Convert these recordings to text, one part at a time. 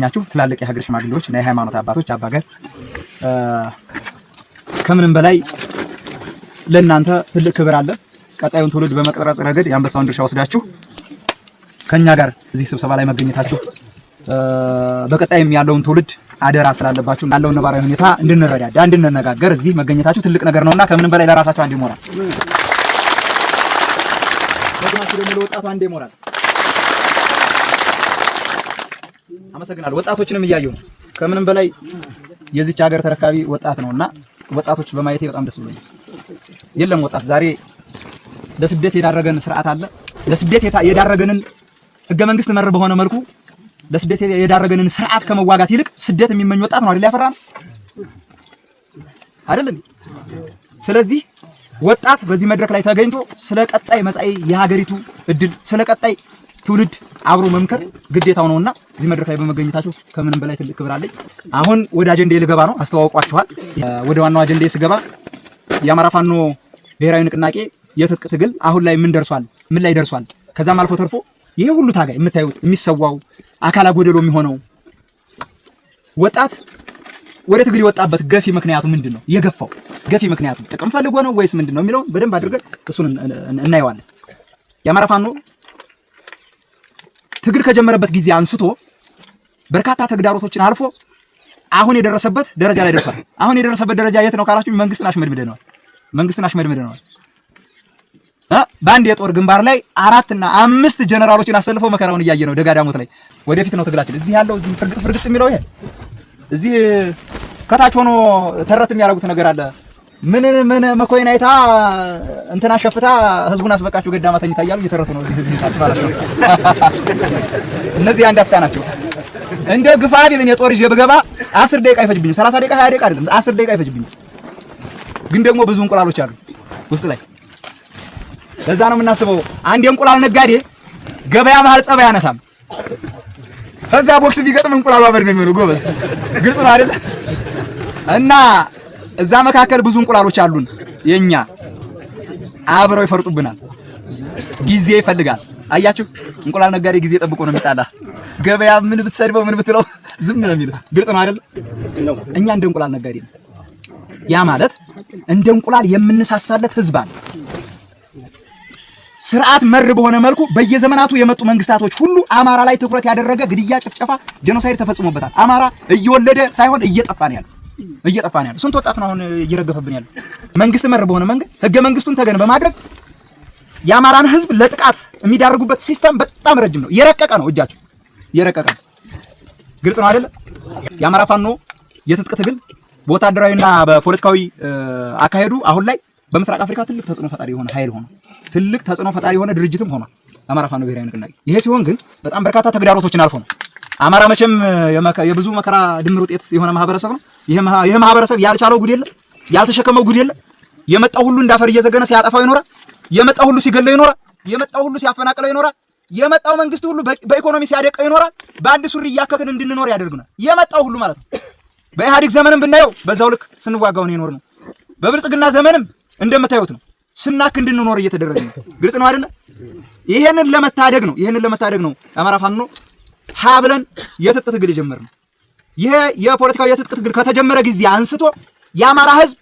ኛችሁ ትላልቅ የሀገር ሽማግሌዎች እና የሃይማኖት አባቶች አባገር ከምንም በላይ ለእናንተ ትልቅ ክብር አለ። ቀጣዩን ትውልድ በመቅረጽ ረገድ የአንበሳውን ድርሻ ወስዳችሁ ከኛ ጋር እዚህ ስብሰባ ላይ መገኘታችሁ በቀጣይም ያለውን ትውልድ አደራ ስላለባችሁ ያለውን ነባራዊ ሁኔታ እንድንረዳዳ እንድንነጋገር እዚህ መገኘታችሁ ትልቅ ነገር ነውና ከምንም በላይ ለራሳችሁ አንድ ሞራል ደግማችሁ ደግሞ ለወጣቱ አንድ ሞራል አመሰግናለሁ። ወጣቶችንም እያየሁ ነው። ከምንም በላይ የዚች ሀገር ተረካቢ ወጣት ነውና ወጣቶች በማየቴ በጣም ደስ ብሎኛል። የለም ወጣት ዛሬ ለስደት የዳረገን ስርዓት አለ። ለስደት የዳረገንን ህገ መንግስት መር በሆነ መልኩ ለስደት የዳረገንን ስርዓት ከመዋጋት ይልቅ ስደት የሚመኝ ወጣት ነው አይደል? ያፈራም አይደል? ስለዚህ ወጣት በዚህ መድረክ ላይ ተገኝቶ ስለ ቀጣይ መጻኢ የሀገሪቱ እድል ስለ ቀጣይ ትውልድ አብሮ መምከር ግዴታው ነውና እዚህ መድረክ ላይ በመገኘታችሁ ከምንም በላይ ትልቅ ክብር አለኝ። አሁን ወደ አጀንዳዬ ልገባ ነው። አስተዋውቋችኋል። ወደ ዋናው አጀንዳዬ ስገባ የአማራ ፋኖ ብሔራዊ ንቅናቄ የትጥቅ ትግል አሁን ላይ ምን ደርሷል? ምን ላይ ደርሷል? ከዛም አልፎ ተርፎ ይሄ ሁሉ ታጋይ የምታዩት የሚሰዋው አካላ ጎደሎ የሚሆነው ወጣት ወደ ትግል የወጣበት ገፊ ምክንያቱ ምንድነው? የገፋው ገፊ ምክንያቱ ጥቅም ፈልጎ ነው ወይስ ምንድነው የሚለው በደንብ አድርገን እሱን እናየዋለን። የአማራ ፋኖ ትግል ከጀመረበት ጊዜ አንስቶ በርካታ ተግዳሮቶችን አልፎ አሁን የደረሰበት ደረጃ ላይ ደርሷል። አሁን የደረሰበት ደረጃ የት ነው ካላችሁ መንግስትን አሽመድምደናል። በአንድ የጦር ግንባር ላይ 4 እና 5 ጀነራሎችን አሰልፈው መከራውን እያየ ነው። ደጋዳሞት ላይ ወደፊት ነው ትግላችን። እዚህ ያለው እዚህ ፍርግጥ የሚለው ይሄ እዚህ ከታች ሆኖ ተረት የሚያደርጉት ነገር አለ። ምን መኮይና አይታ እንትና ሸፍታ ህዝቡን አስበቃቸው ገዳማ ተኝታ እያሉ እየተረቱ ነው። እዚህ ማለት ነው። እነዚህ አንድ አፍታ ናቸው። እንደ ግፋ ቢልን የጦር ይዤ ብገባ 10 ደቂቃ አይፈጅብኝም። 30 ደቂቃ 20 ደቂቃ አይደለም 10 ደቂቃ አይፈጅብኝም። ግን ደግሞ ብዙ እንቁላሎች አሉ ውስጥ ላይ። ለዛ ነው የምናስበው አንድ የእንቁላል ነጋዴ ገበያ መሀል ጸባ ያነሳም። ከዛ ቦክስ ቢገጥም እንቁላሉ አመድ ነው የሚሆነው። ጎበዝ ግልጽ ነው አይደል? እና እዛ መካከል ብዙ እንቁላሎች አሉን። የኛ አብረው ይፈርጡብናል። ጊዜ ይፈልጋል። አያችሁ እንቁላል ነጋዴ ጊዜ ጠብቆ ነው የሚጣላ። ገበያ ምን ብትሰድበው ምን ብትለው ዝም ነው የሚለው። ግልጽ ነው አይደል? እኛ እንደ እንቁላል ነጋዴ ነው። ያ ማለት እንደ እንቁላል የምንሳሳለት ህዝብ አለ። ስርዓት መር በሆነ መልኩ በየዘመናቱ የመጡ መንግስታቶች ሁሉ አማራ ላይ ትኩረት ያደረገ ግድያ፣ ጭፍጨፋ፣ ጄኖሳይድ ተፈጽሞበታል። አማራ እየወለደ ሳይሆን እየጠፋ ነው ያለው። ስንት ወጣት ነው አሁን እየረገፈብን ያለው? መንግስት መር በሆነ መንገድ ህገ መንግስቱን ተገን በማድረግ የአማራን ህዝብ ለጥቃት የሚዳርጉበት ሲስተም በጣም ረጅም ነው። የረቀቀ ነው። እጃቸው የረቀቀ ነው። ግልጽ ነው አይደል? የአማራ ፋኖ የትጥቅ ትግል በወታደራዊና በፖለቲካዊ አካሄዱ አሁን ላይ በምስራቅ አፍሪካ ትልቅ ተጽዕኖ ፈጣሪ የሆነ ኃይል ሆኖ ትልቅ ተጽዕኖ ፈጣሪ የሆነ ድርጅትም ሆኗል አማራ ፋኖ ብሔራዊ ንቅናቄ። ይሄ ሲሆን ግን በጣም በርካታ ተግዳሮቶችን አልፎ ነው። አማራ መቼም የብዙ መከራ ድምር ውጤት የሆነ ማህበረሰብ ነው። ይሄ ማህበረሰብ ያልቻለው ጉድ የለም፣ ያልተሸከመው ጉድ የለም። የመጣው ሁሉ እንዳፈር እየዘገነ ሲያጠፋው ይኖራል። የመጣው ሁሉ ሲገለው ይኖራል። የመጣው ሁሉ ሲያፈናቅለው ይኖራል። የመጣው መንግስት ሁሉ በኢኮኖሚ ሲያደቀው ይኖራል። በአንድ ሱሪ እያከክን እንድንኖር ያደርጉናል። የመጣው ሁሉ ማለት ነው። በኢህአዴግ ዘመንም ብናየው በዛው ልክ ስንዋጋው ነው የኖር ነው። በብልጽግና ዘመንም እንደምታዩት ነው ስናክ እንድንኖር እየተደረገ ነው። ግልጽ ነው አይደል? ይሄንን ለመታደግ ነው አማራ ፋኖ ሀ ብለን የትጥቅ ትግል የጀመርነው። ይሄ የፖለቲካው የትጥቅ ትግል ከተጀመረ ጊዜ አንስቶ የአማራ ህዝብ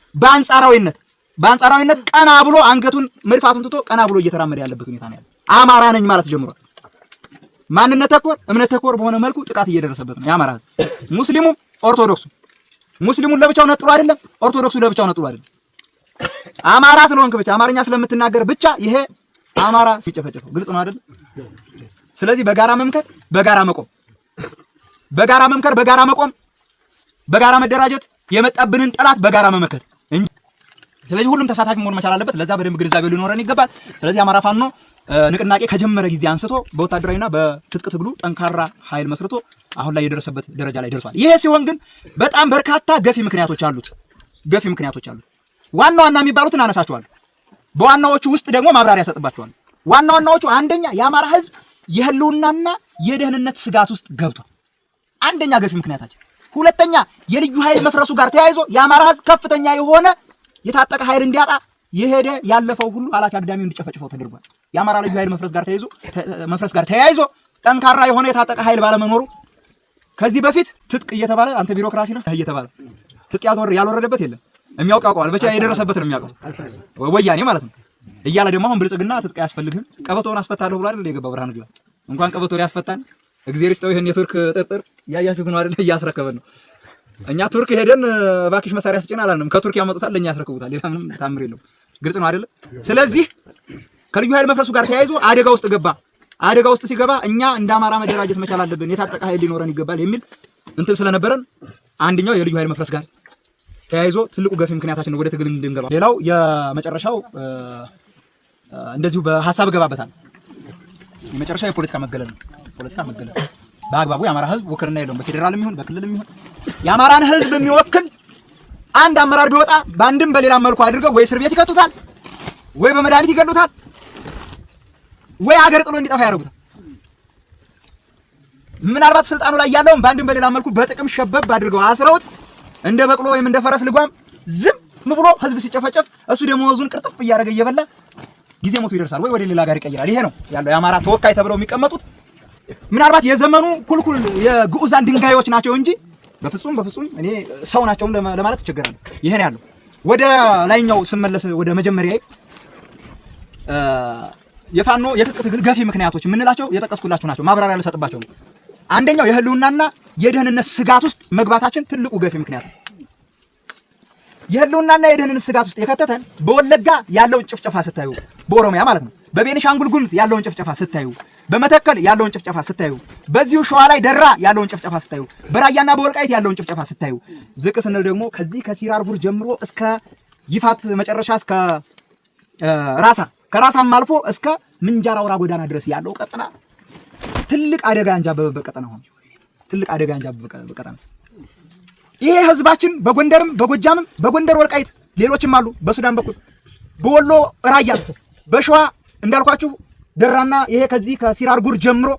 በአንጻራዊነት ቀና ብሎ አንገቱን መድፋቱን ትቶ ቀና ብሎ እየተራመደ ያለበት ሁኔታ ነው ያለው። አማራ ነኝ ማለት ጀምሯል። ማንነት ተኮር እምነት ተኮር በሆነ መልኩ ጥቃት እየደረሰበት ነው የአማራ ህዝብ። ሙስሊሙን ለብቻው ነጥሎ አይደለም፣ ኦርቶዶክሱ ለብቻው ነጥሎ አይደለም። አማራ ስለሆንክ ብቻ አማርኛ ስለምትናገር ብቻ ይሄ አማራ ሲጨፈጨፈው ግልጽ ነው አይደል? ስለዚህ በጋራ መምከር፣ በጋራ መቆም፣ በጋራ መደራጀት፣ የመጣብንን ጠላት በጋራ መመከት እንጂ። ስለዚህ ሁሉም ተሳታፊ መሆን መቻል አለበት። ለዛ በደንብ ግንዛቤው ሊኖረን ይገባል። ስለዚህ አማራ ፋኖ ንቅናቄ ከጀመረ ጊዜ አንስቶ በወታደራዊና በትጥቅ ትግሉ ጠንካራ ኃይል መስርቶ አሁን ላይ የደረሰበት ደረጃ ላይ ደርሷል። ይሄ ሲሆን ግን በጣም በርካታ ገፊ ምክንያቶች አሉት። ዋና የሚባሉትን አነሳቸዋለሁ። በዋናዎቹ ውስጥ ደግሞ ማብራሪያ ሰጥባቸዋለሁ። ዋናዎቹ አንደኛ የአማራ ህዝብ የህልውናና የደህንነት ስጋት ውስጥ ገብቷል። አንደኛ ገፊ ምክንያታችን። ሁለተኛ የልዩ ኃይል መፍረሱ ጋር ተያይዞ የአማራ ህዝብ ከፍተኛ የሆነ የታጠቀ ኃይል እንዲያጣ የሄደ ያለፈው ሁሉ አላፊ አግዳሚው እንዲጨፈጭፈው ተደርጓል። የአማራ ልዩ ኃይል መፍረስ ጋር ተያይዞ ጠንካራ የሆነ የታጠቀ ኃይል ባለመኖሩ ከዚህ በፊት ትጥቅ እየተባለ አንተ ቢሮክራሲ ነው እየተባለ ትጥቅ ያልወረደበት የለም። የሚያውቀው ብቻ የደረሰበት ነው የሚያውቀው ወያኔ ማለት ነው። እያለ ደግሞ አሁን ብልጽግና ትጥቅ አያስፈልግም ቀበቶውን አስፈታለሁ ብሎ አይደል የገባው ብርሃኑ ጁላ። እንኳን ቀበቶ ያስፈታን እግዚአብሔር ይስጠው። ይሄን የቱርክ ጥርጥር ያያችሁት ነው አይደል? እያስረከበን ነው። እኛ ቱርክ ሄደን እባክሽ መሳሪያ ስጭን አላልንም። ከቱርክ ያመጡታል ለኛ ያስረክቡታል። ሌላ ምንም ታምር የለው። ግልጽ ነው አይደል? ስለዚህ ከልዩ ኃይል መፍረሱ ጋር ተያይዞ አደጋ ውስጥ ገባ። አደጋ ውስጥ ሲገባ እኛ እንደ አማራ መደራጀት መቻል አለብን፣ የታጠቀ ኃይል ሊኖረን ይገባል የሚል እንትን ስለነበረን አንደኛው የልዩ ኃይል መፍረስ ጋር ተያይዞ ትልቁ ገፊ ምክንያታችን ነው ወደ ትግል እንድንገባ። ሌላው የመጨረሻው እንደዚሁ በሐሳብ ገባበታል። የመጨረሻው የፖለቲካ መገለል ነው። ፖለቲካ መገለል በአግባቡ የአማራ ህዝብ ውክልና የለውም። በፌደራልም ይሁን በክልልም ይሁን የአማራን ህዝብ የሚወክል አንድ አመራር ቢወጣ በአንድም በሌላ መልኩ አድርገው ወይ እስር ቤት ይከቱታል፣ ወይ በመድኃኒት ይገሉታል፣ ወይ አገር ጥሎ እንዲጠፋ ያደርጉታል። ምናልባት ስልጣኑ ላይ ያለውን በአንድም በሌላ መልኩ በጥቅም ሸበብ አድርገው አስረውት እንደ በቅሎ ወይም እንደ ፈረስ ልጓም ዝም ብሎ ህዝብ ሲጨፈጨፍ እሱ ደሞዙን ቅርጥፍ እያደረገ እየበላ ጊዜ ሞቱ ይደርሳል፣ ወይ ወደ ሌላ ጋር ይቀይራል። ይሄ ነው ያለው የአማራ ተወካይ ተብለው የሚቀመጡት። ምናልባት የዘመኑ ኩልኩል የግዑዛን ድንጋዮች ናቸው እንጂ በፍጹም እኔ ሰው ናቸው ለማለት ይቸገራል። ይሄ ነው ያለው። ወደ ላይኛው ስመለስ ወደ መጀመሪያዬ የፋኖ የትጥቅ ትግል ገፊ ምክንያቶች የምንላቸው የጠቀስኩላችሁ ናቸው። ማብራሪያ ልሰጥባቸው ነው። አንደኛው የህልውናና የደህንነት ስጋት ውስጥ መግባታችን ትልቁ ገፊ ምክንያት ነው። የህልውናና የደህንነት ስጋት ውስጥ የከተተን በወለጋ ያለውን ጭፍጨፋ ስታዩ፣ በኦሮሚያ ማለት ነው፣ በቤኒሻንጉል ጉምዝ ያለውን ጭፍጨፋ ስታዩ፣ በመተከል ያለውን ጭፍጨፋ ስታዩ፣ በዚሁ ሸዋ ላይ ደራ ያለውን ጭፍጨፋ ስታዩ፣ በራያና በወልቃይት ያለውን ጭፍጨፋ ስታዩ፣ ዝቅ ስንል ደግሞ ከዚህ ከሲራርቡር ጀምሮ እስከ ይፋት መጨረሻ እስከ ራሳ ከራሳም አልፎ እስከ ምንጃር አውራ ጎዳና ድረስ ያለው ቀጠና ትልቅ አደጋ አንጃበበበት ቀጠና ሆነ። ትልቅ አደጋ አንጃበበበት ቀጠና። ይሄ ህዝባችን በጎንደርም በጎጃምም በጎንደር ወልቃይት ሌሎችም አሉ፣ በሱዳን በኩል በወሎ ራያ በሸዋ እንዳልኳችሁ ደራና ይሄ ከዚህ ከሲራርጉር ጀምሮ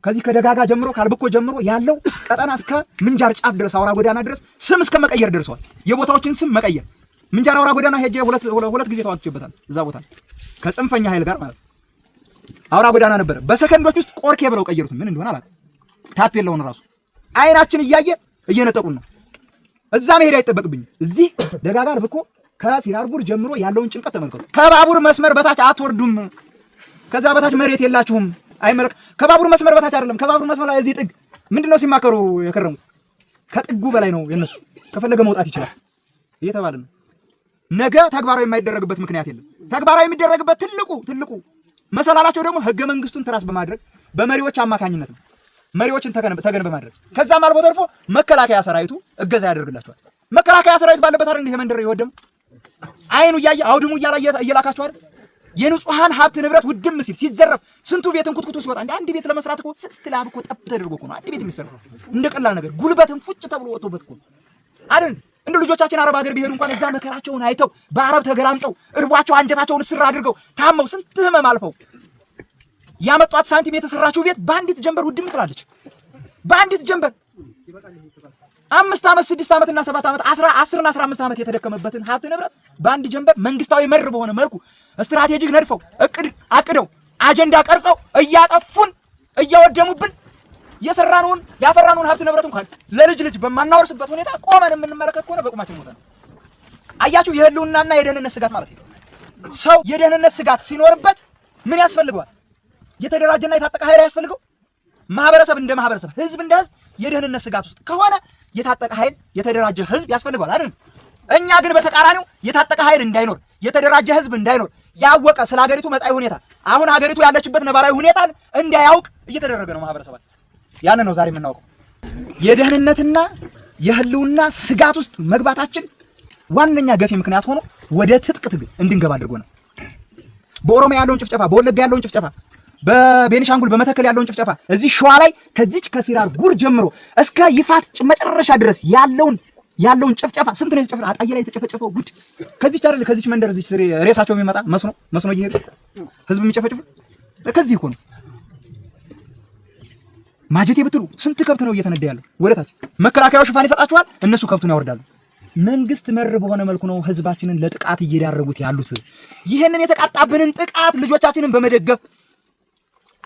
ከዚህ ከደጋጋ ጀምሮ ካልብኮ ጀምሮ ያለው ቀጠና እስከ ምንጃር ጫፍ ድረስ አውራ ጎዳና ድረስ ስም እስከ መቀየር ደርሰዋል። የቦታዎችን ስም መቀየር። ምንጃር አውራ ጎዳና ሄጄ ሁለት ጊዜ ተዋግቼበታል። እዛ ቦታ ከጽንፈኛ ኃይል ጋር ማለት አውራ ጎዳና ነበር። በሰከንዶች ውስጥ ቆርኬ ብለው ቀየሩት። ምን እንደሆነ አላውቅም። ታፔላውን ራሱ አይናችን እያየ እየነጠቁን ነው። እዛ መሄድ አይጠበቅብኝም። እዚህ ደጋጋ ልብኮ ከሲራርጉር ጀምሮ ያለውን ጭንቀት ተመልከቱ። ከባቡር መስመር በታች አትወርዱም። ከዛ በታች መሬት የላችሁም። ከባቡር መስመር በታች አይደለም፣ ከባቡር መስመር ላይ እዚህ ጥግ ምንድነው ሲማከሩ የከረሙት? ከጥጉ በላይ ነው የነሱ። ከፈለገ መውጣት ይችላል እየተባለ ነው። ነገ ተግባራዊ የማይደረግበት ምክንያት የለም። ተግባራዊ የሚደረግበት ትልቁ መሰላላቸው ደግሞ ህገ መንግስቱን ትራስ በማድረግ በመሪዎች አማካኝነት ነው። መሪዎችን ተገን በማድረግ ከዛም አልፎ ተርፎ መከላከያ ሰራዊቱ እገዛ ያደርግላቸዋል። መከላከያ ሰራዊት ባለበት አይደል ይሄ መንደር ይወደም አይኑ እያየ አውድሙ እየላካቸው አይደል? የንጹሃን ሀብት ንብረት ውድም ሲል ሲዘረፍ ስንቱ ቤትን ኩትኩቱ ሲወጣ እንደ አንድ ቤት ለመስራት እኮ ስትላብ እኮ ጠብ ተደርጎ እኮ ነው አንድ ቤት የሚሰራው። እንደ ቀላል ነገር ጉልበትን ፉጭ ተብሎ ወጥቶበት እኮ አይደል? እንደ ልጆቻችን አረብ ሀገር ቢሄዱ እንኳን እዛ መከራቸውን አይተው በአረብ ተገላምጠው እርቧቸው አንጀታቸውን ስራ አድርገው ታመው ስንት ህመም አልፈው ያመጧት ሳንቲም የተሰራችው ቤት በአንዲት ጀንበር ውድም ትላለች። በአንዲት ጀንበር 5 ዓመት 6 ዓመትና 7 ዓመት 10 እና 15 ዓመት የተደከመበትን ሀብት ንብረት በአንድ ጀንበር መንግስታዊ መር በሆነ መልኩ ስትራቴጂክ ነድፈው እቅድ አቅደው አጀንዳ ቀርጸው እያጠፉን እያወደሙብን የሰራነውን ያፈራነውን ሀብት ንብረት እንኳን ለልጅ ልጅ በማናወርስበት ሁኔታ ቆመን የምንመለከት ከሆነ በቁማችን ሞተን። አያችሁ፣ የህልውናና የደህንነት ስጋት ማለት ነው። ሰው የደህንነት ስጋት ሲኖርበት ምን ያስፈልገዋል? የተደራጀና የታጠቀ ኃይል ያስፈልገው። ማህበረሰብ እንደ ማህበረሰብ፣ ህዝብ እንደ ህዝብ የደህንነት ስጋት ውስጥ ከሆነ የታጠቀ ኃይል የተደራጀ ህዝብ ያስፈልገዋል አይደል? እኛ ግን በተቃራኒው የታጠቀ ኃይል እንዳይኖር የተደራጀ ህዝብ እንዳይኖር ያወቀ ስለ ሀገሪቱ መጻኢ ሁኔታ አሁን ሀገሪቱ ያለችበት ነባራዊ ሁኔታን እንዳያውቅ እየተደረገ ነው ማህበረሰባት። ያን ነው ዛሬ የምናውቀው። የደህንነትና የህልውና ስጋት ውስጥ መግባታችን ዋነኛ ገፊ ምክንያት ሆኖ ወደ ትጥቅ ትግል እንድንገባ አድርጎናል። በኦሮሚያ ያለውን ጭፍጨፋ፣ በወለጋ ያለውን ጭፍጨፋ፣ በቤኒሻንጉል በመተከል ያለውን ጭፍጨፋ፣ እዚህ ሸዋ ላይ ከዚች ከሲራርጉር ጀምሮ እስከ ይፋት መጨረሻ ድረስ ያለውን ጭፍጨፋ ስንት ነው የተጨፈጨፈው? አጣዬ ላይ የተጨፈጨፈው ጉድ ከዚች አይደል? ከዚች መንደር እዚች ሬሳቸው የሚመጣ መስኖ እየሄዱ ህዝብ የሚጨፈጭፉት ከዚህ እኮ ነው። ማጀቴ ብትሉ ስንት ከብት ነው እየተነዳ ያለው ወደታች። መከላከያው ሽፋን ይሰጣቸዋል፣ እነሱ ከብቱን ያወርዳሉ። መንግስት መር በሆነ መልኩ ነው ህዝባችንን ለጥቃት እየዳረጉት ያሉት። ይህንን የተቃጣብንን ጥቃት ልጆቻችንን በመደገፍ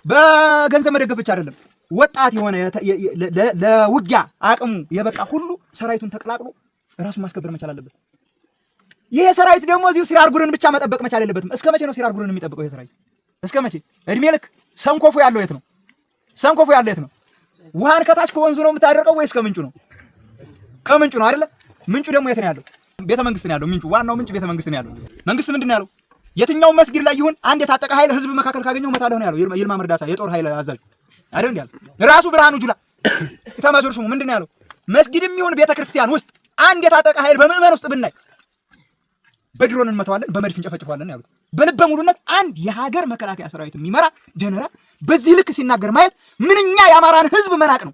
በገንዘብ መደገፍ ብቻ አይደለም፣ ወጣት የሆነ ለውጊያ አቅሙ የበቃ ሁሉ ሰራዊቱን ተቀላቅሎ ራሱን ማስከበር መቻል አለበት። ይሄ ሰራዊት ደግሞ እዚሁ ሲራር ጉርን ብቻ መጠበቅ መቻል የለበትም። እስከ መቼ ነው ሲራር ጉርን የሚጠብቀው ይሄ ሰራዊት? እስከ መቼ? እድሜ ልክ ሰንኮፉ ያለው የት ነው? ሰንኮፉ ያለው የት ነው? ውሃን ከታች ከወንዙ ነው የምታደርቀው ወይስ ከምንጩ ነው? ከምንጩ ነው አይደለ? ምንጩ ደግሞ የት ነው ያለው? ቤተ መንግስት ነው ያለው። ምንጩ ዋናው ምንጭ ቤተ መንግስት ነው ያለው። መንግስት ምንድን ነው ያለው? የትኛው መስጊድ ላይ ይሁን አንድ የታጠቀ ኃይል ህዝብ መካከል ካገኘው መታለሁ ነው ያለው። ይልማ መርዳሳ የጦር ኃይል አዛዥ አይደል እንዴ ያለው? ራሱ ብርሃኑ ጁላ ኢታማዦር ሹሙ ምንድን ነው ያለው? መስጊድም ይሁን ቤተ ክርስቲያን ውስጥ አንድ የታጠቀ ኃይል በምዕመን ውስጥ ብናይ በድሮን እንመታዋለን፣ በመድፍ እንጨፈጭፈዋለን ያሉት። በልበ ሙሉነት አንድ የሀገር መከላከያ ሰራዊት የሚመራ ጀነራል በዚህ ልክ ሲናገር ማየት ምንኛ የአማራን ህዝብ መናቅ ነው።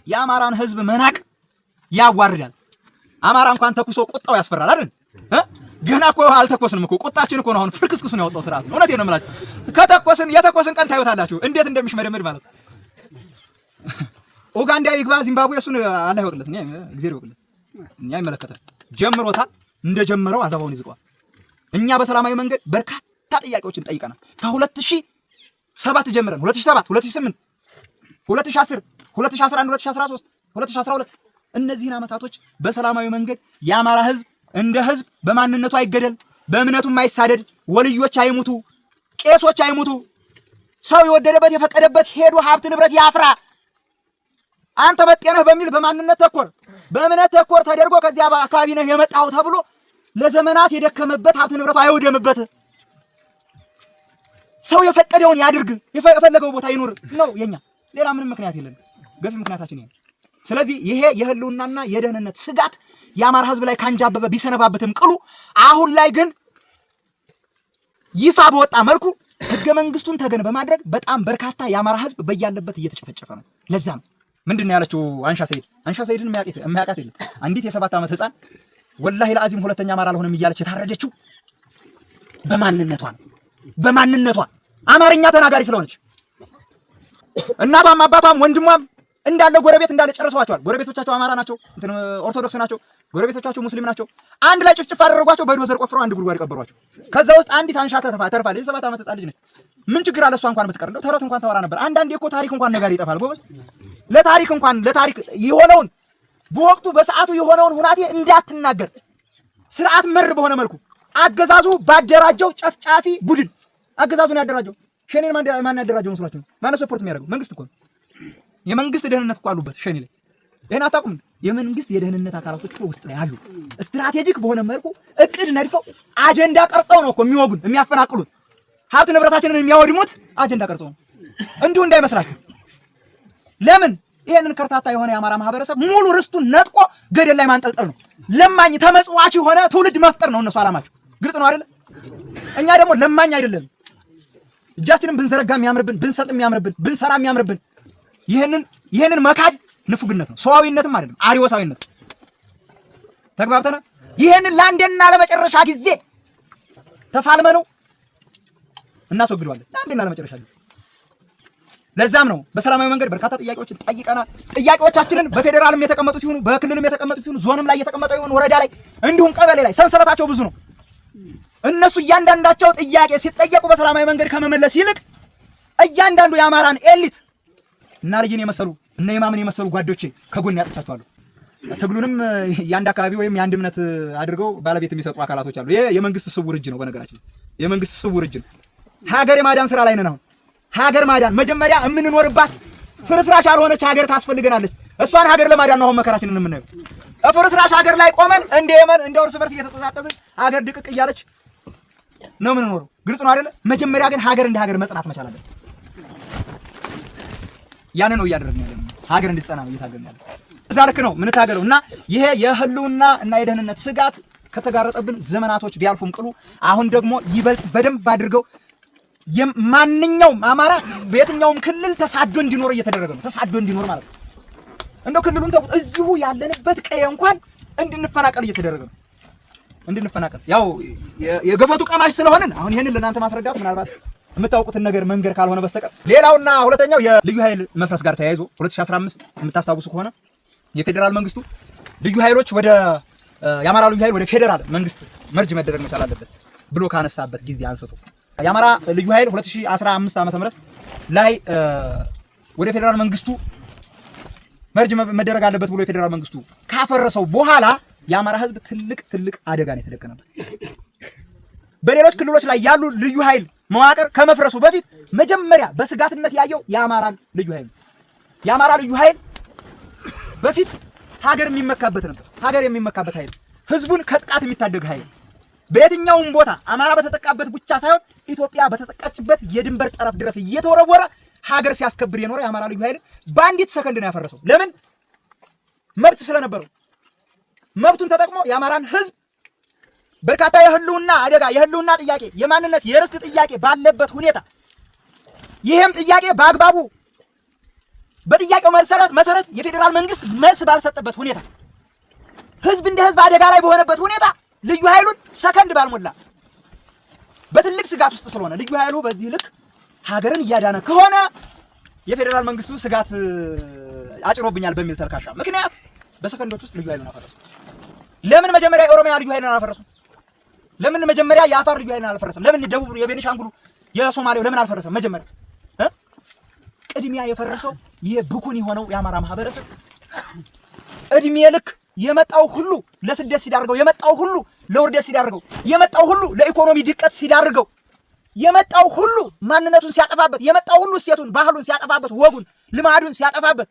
የአማራን ህዝብ መናቅ ያዋርዳል። አማራ እንኳን ተኩሶ ቁጣው ያስፈራል አይደል? ገና እኮ አልተኮስንም እኮ ቁጣችን እኮ ነው አሁን ፍርክስክሱን ያወጣው ስርዓት ነው። እውነቴን ነው የምላችሁ። የተኮስን ቀን ታዩታላችሁ እንዴት እንደሚሽመደመድ ማለት ነው። ኡጋንዳ ይግባ ዚምባብዌ እሱን አላህ ይወቅለት፣ እግዚአብሔር ይወቅለት። እኛ ይመለከታል። ጀምሮታል። እንደጀመረው አዛባውን ይዝቀዋል። እኛ በሰላማዊ መንገድ በርካታ ጥያቄዎችን ጠይቀናል። ከ2007 ጀምረን 2007፣ 2008፣ 2010፣ 2011፣ 2013፣ 2012 እነዚህን ዓመታቶች በሰላማዊ መንገድ የአማራ ህዝብ እንደ ህዝብ በማንነቱ አይገደል፣ በእምነቱ አይሳደድ፣ ወልዮች አይሙቱ፣ ቄሶች አይሙቱ፣ ሰው የወደደበት የፈቀደበት ሄዶ ሀብት ንብረት ያፍራ። አንተ መጤነህ በሚል በማንነት ተኮር በእምነት ተኮር ተደርጎ ከዚያ አካባቢ ነህ የመጣው ተብሎ ለዘመናት የደከመበት ሀብት ንብረቱ አይወደምበት። ሰው የፈቀደውን ያድርግ፣ የፈለገው ቦታ ይኑር ነው የኛ። ሌላ ምንም ምክንያት የለም። ገፊ ምክንያታችን ይሄ። ስለዚህ ይሄ የህልውናና የደህንነት ስጋት የአማራ ህዝብ ላይ ካንጃበበ ቢሰነባበትም ቅሉ አሁን ላይ ግን ይፋ በወጣ መልኩ ህገ መንግስቱን ተገን በማድረግ በጣም በርካታ የአማራ ህዝብ በያለበት እየተጨፈጨፈ ነው። ለዛ ነው ምንድን ነው ያለችው አንሻ ሰይድን የሚያውቃት የለም። አንዲት የ7 ዓመት ህፃን ወላሂ ለአዚም ሁለተኛ አማራ አልሆነም እያለች የታረደችው በማንነቷ አማርኛ ተናጋሪ ስለሆነች እናቷም አባቷም ወንድሟም እንዳለ ጎረቤት እንዳለ ጨርሰዋቸዋል። ጎረቤቶቻቸው አማራ ናቸው፣ ኦርቶዶክስ ናቸው፣ ጎረቤቶቻቸው ሙስሊም ናቸው። አንድ ላይ ጭፍጭፍ አደረጓቸው። በዶዘር ቆፍረው አንድ ጉድጓድ ቀበሯቸው። ከዛ ውስጥ አንዲት አንሻ ተርፋለች። የ7 ዓመት ህፃን ልጅ ነች። ምን ችግር አለ? እሷ እንኳን ብትቀር እንደው ተረት እንኳን ተወራ ነበር። አንዳንዴ እኮ ታሪክ እንኳን ነጋሪ ይጠፋል ጎበዝ። ለታሪክ የሆነውን በወቅቱ በሰዓቱ የሆነውን ሁናቴ እንዳትናገር ስርዓት መር በሆነ መልኩ አገዛዙ ባደራጀው ጨፍጫፊ ቡድን አገዛዙን ያደራጀው ሸኔን ማን ያደራጀው መስሏችሁ? ማን ሰፖርት የሚያደርገው? መንግስት እኮ ነው። የመንግስት ደህንነት እኮ አሉበት ሸኔ ላይ። ይሄን አታውቁም? የመንግስት የደህንነት አካላቶች እኮ ውስጥ ላይ አሉ። ስትራቴጂክ በሆነ መልኩ እቅድ ነድፈው አጀንዳ ቀርጸው ነው እኮ የሚወጉን፣ የሚያፈናቅሉት፣ ሀብት ንብረታችንን የሚያወድሙት አጀንዳ ቀርጸው ነው። እንዲሁ እንዳይመስላችሁ። ለምን? ይሄንን ከርታታ የሆነ የአማራ ማህበረሰብ ሙሉ ርስቱን ነጥቆ ገደል ላይ ማንጠልጠል ነው። ለማኝ ተመጽዋች የሆነ ትውልድ መፍጠር ነው እነሱ አላማቸው። ግልጽ ነው አይደል? እኛ ደግሞ ለማኝ አይደለም። እጃችንን ብንዘረጋ የሚያምርብን፣ ብንሰጥ የሚያምርብን፣ ብንሰራ የሚያምርብን። ይሄንን መካድ ንፉግነት ነው፣ ሰዋዊነትም አይደለም፣ አሪዮሳዊነት። ተግባብተናል። ይሄንን ለአንዴና ለመጨረሻ ጊዜ ተፋልመ ነው እናስወግደዋለን፣ ለአንዴና ለመጨረሻ ጊዜ። ለዛም ነው በሰላማዊ መንገድ በርካታ ጥያቄዎችን ጠይቀናል። ጥያቄዎቻችንን በፌዴራልም የተቀመጡት ይሁኑ በክልልም የተቀመጡት ይሁኑ ዞንም ላይ የተቀመጠው ይሁኑ ወረዳ ላይ እንዲሁም ቀበሌ ላይ ሰንሰለታቸው ብዙ ነው። እነሱ እያንዳንዳቸው ጥያቄ ሲጠየቁ በሰላማዊ መንገድ ከመመለስ ይልቅ እያንዳንዱ የአማራን ኤሊት እና ልጅን የመሰሉ እና ኢማምን የመሰሉ ጓዶቼ ከጎን ያጥቻቸዋለሁ። ትግሉንም የአንድ አካባቢ ወይም የአንድ እምነት አድርገው ባለቤት የሚሰጡ አካላቶች አሉ። ይሄ የመንግስት ስውር እጅ ነው። በነገራችን የመንግስት ስውር እጅ ነው። ሀገር የማዳን ስራ ላይ ነን አሁን። ሀገር ማዳን መጀመሪያ የምንኖርባት ፍርስራሽ ያልሆነች ሀገር ታስፈልገናለች። እሷን ሀገር ለማዳን ነው አሁን መከራችንን የምናየው። ፍርስራሽ ሀገር ላይ ቆመን እንደ የመን እንደ እርስ በርስ እየተጠዛጠዝን ሀገር ድቅቅ እያለች ነው የምንኖረው። ግልጽ ነው አይደለ? መጀመሪያ ግን ሀገር እንደ ሀገር መጽናት መቻል አለበት። ያንን ነው እያደረግን ያለነው። ሀገር እንድትጸና ነው እየታገልን ያለነው። እዛ ልክ ነው የምንታገለው እና ይሄ የህልውና እና የደህንነት ስጋት ከተጋረጠብን ዘመናቶች ቢያልፉም ቅሉ አሁን ደግሞ ይበልጥ በደንብ አድርገው ማንኛውም አማራ በየትኛውም ክልል ተሳዶ እንዲኖር እየተደረገ ነው። ተሳዶ እንዲኖር ማለት ነው። እንደው ክልሉን ተውት፣ እዚሁ ያለንበት ቀየ እንኳን እንድንፈናቀል እየተደረገ ነው። እንድንፈናቀል ያው የገፈቱ ቀማሽ ስለሆንን አሁን ይሄንን ለእናንተ ማስረዳት ምናልባት የምታውቁትን ነገር መንገር ካልሆነ በስተቀር ሌላውና ሁለተኛው የልዩ ኃይል መፍረስ ጋር ተያይዞ 2015 የምታስታውሱ ከሆነ የፌዴራል መንግስቱ ልዩ ኃይሎች ወደ የአማራ ልዩ ኃይል ወደ ፌዴራል መንግስት መርጅ መደረግ መቻል አለበት ብሎ ካነሳበት ጊዜ አንስቶ የአማራ ልዩ ኃይል 2015 ዓ.ም ላይ ወደ ፌደራል መንግስቱ መርጅ መደረግ አለበት ብሎ የፌደራል መንግስቱ ካፈረሰው በኋላ የአማራ ህዝብ ትልቅ አደጋ ነው የተደቀነበት። በሌሎች ክልሎች ላይ ያሉ ልዩ ኃይል መዋቅር ከመፍረሱ በፊት መጀመሪያ በስጋትነት ያየው የአማራ ልዩ ኃይል ነው። የአማራ ልዩ ኃይል በፊት ሀገር የሚመካበት ነበር። ሀገር የሚመካበት ኃይል፣ ህዝቡን ከጥቃት የሚታደግ ኃይል፣ በየትኛውም ቦታ አማራ በተጠቃበት ብቻ ሳይሆን ኢትዮጵያ በተጠቃችበት የድንበር ጠረፍ ድረስ እየተወረወረ ሀገር ሲያስከብር የኖረ የአማራ ልዩ ኃይል በአንዲት ሰከንድ ነው ያፈረሰው። ለምን? መብት ስለነበረው። መብቱን ተጠቅሞ የአማራን ህዝብ በርካታ የህልውና አደጋ፣ የህልውና ጥያቄ፣ የማንነት የርስት ጥያቄ ባለበት ሁኔታ ይሄም ጥያቄ በአግባቡ በጥያቄው መሰረት የፌዴራል መንግስት መልስ ባልሰጠበት ሁኔታ ህዝብ እንደ ህዝብ አደጋ ላይ በሆነበት ሁኔታ ልዩ ኃይሉን ሰከንድ ባልሞላ በትልቅ ስጋት ውስጥ ስለሆነ ልዩ ኃይሉ በዚህ ልክ ሀገርን እያዳነ ከሆነ የፌዴራል መንግስቱ ስጋት አጭሮብኛል በሚል ተልካሻ ምክንያት በሰከንዶች ውስጥ ልዩ ኃይሉን አፈረሱ። ለምን መጀመሪያ የኦሮሚያ ልዩ ኃይልን አላፈረሱ? ለምን መጀመሪያ የአፋር ልዩ ኃይልን አላፈረሰም? ለምን ደቡብ የቤኒሻንጉሉ የሶማሌው ለምን አልፈረሰም? መጀመሪያ ቅድሚያ የፈረሰው ይሄ ብኩን የሆነው የአማራ ማህበረሰብ እድሜ ልክ የመጣው ሁሉ ለስደት ሲዳርገው፣ የመጣው ሁሉ ለውርደት ሲዳርገው፣ የመጣው ሁሉ ለኢኮኖሚ ድቀት ሲዳርገው፣ የመጣው ሁሉ ማንነቱን ሲያጠፋበት፣ የመጣው ሁሉ እሴቱን ባህሉን ሲያጠፋበት፣ ወጉን ልማዱን ሲያጠፋበት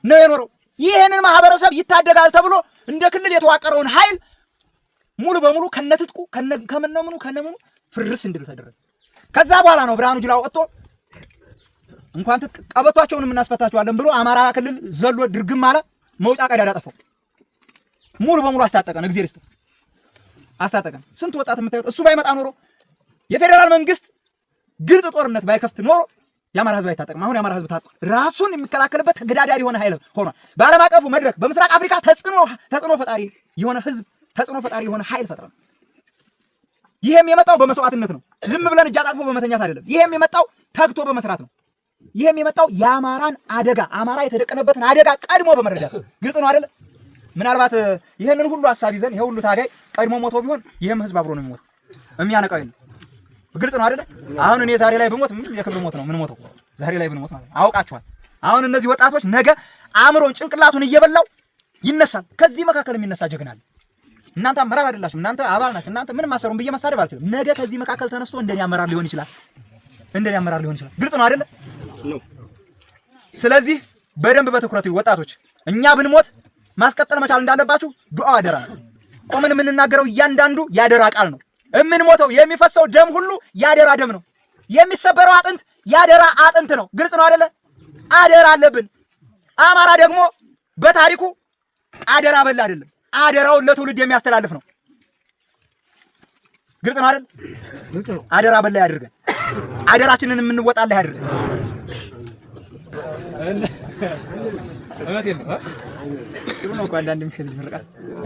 ነው የኖረው። ይሄንን ማህበረሰብ ይታደጋል ተብሎ እንደ ክልል የተዋቀረውን ኃይል ሙሉ በሙሉ ከነትጥቁ ከነምኑ ፍርስ እንድል ተደረገ። ከዛ በኋላ ነው ብርሃኑ ጁላ ወጥቶ እንኳን ትጥቅ ቀበቷቸውን እናስፈታቸዋለን ብሎ አማራ ክልል ዘሎ ድርግም አለ። መውጫ ቀዳዳ ጠፋው። ሙሉ በሙሉ አስታጠቀን። እግዚአብሔር ይስጥ አስታጠቀን። ስንት ወጣት የምታዩት እሱ ባይመጣ ኖሮ የፌዴራል መንግስት ግልጽ ጦርነት ባይከፍት ኖሮ የአማራ ህዝብ አይታጠቅም። አሁን የአማራ ህዝብ ታጥቆ ራሱን የሚከላከልበት ተገዳዳሪ የሆነ ኃይል ሆኗል። በዓለም አቀፉ መድረክ በምስራቅ አፍሪካ ተጽዕኖ ፈጣሪ የሆነ ህዝብ፣ ተጽዕኖ ፈጣሪ የሆነ ኃይል ፈጥሯል። ይሄም የመጣው በመስዋዕትነት ነው። ዝም ብለን እጅ አጣጥፎ በመተኛት አይደለም። ይሄም የመጣው ተግቶ በመስራት ነው። ይሄም የመጣው የአማራን አደጋ፣ አማራ የተደቀነበትን አደጋ ቀድሞ በመረዳት ግልጽ ነው አይደለ? ምናልባት ይሄንን ሁሉ ሐሳብ ይዘን ይሄ ሁሉ ታጋይ ቀድሞ ሞቶ ቢሆን ይሄም ህዝብ አብሮ ነው የሚሞት። የሚያነቃው የለም። ግልጽ ነው አይደለ? አሁን እኔ ዛሬ ላይ ብሞት የክብር ሞት ነው ምን ሞተው ዛሬ ላይ ብንሞት ማለት ነው። አውቃችኋል። አሁን እነዚህ ወጣቶች ነገ አእምሮን ጭንቅላቱን እየበላው ይነሳል። ከዚህ መካከል የሚነሳ ጀግና አለ። እናንተ አመራር አይደላችሁም፣ እናንተ አባል ናችሁ። እናንተ ምንም አሰሩም ብዬ መሳደብ አልችልም። ነገ ከዚህ መካከል ተነስቶ እንደኔ አመራር ሊሆን ይችላል። ግልጽ ነው አይደለ? ስለዚህ በደንብ በትኩረት ወጣቶች፣ እኛ ብንሞት ማስቀጠል መቻል እንዳለባችሁ ዱዓው አደራ ነው። ቆምን የምንናገረው እያንዳንዱ ያደራ ቃል ነው። የምንሞተው የሚፈሰው ደም ሁሉ ያደራ ደም ነው። የሚሰበረው አጥንት ያደራ አጥንት ነው። ግልጽ ነው አይደለ? አደራ አለብን። አማራ ደግሞ በታሪኩ አደራ በላ አይደለም፣ አደራውን ለትውልድ የሚያስተላልፍ ነው። ግልጽ ነው አይደል? አደራ በላ ያድርገን። አደራችንን የምንወጣለን ያድርገን።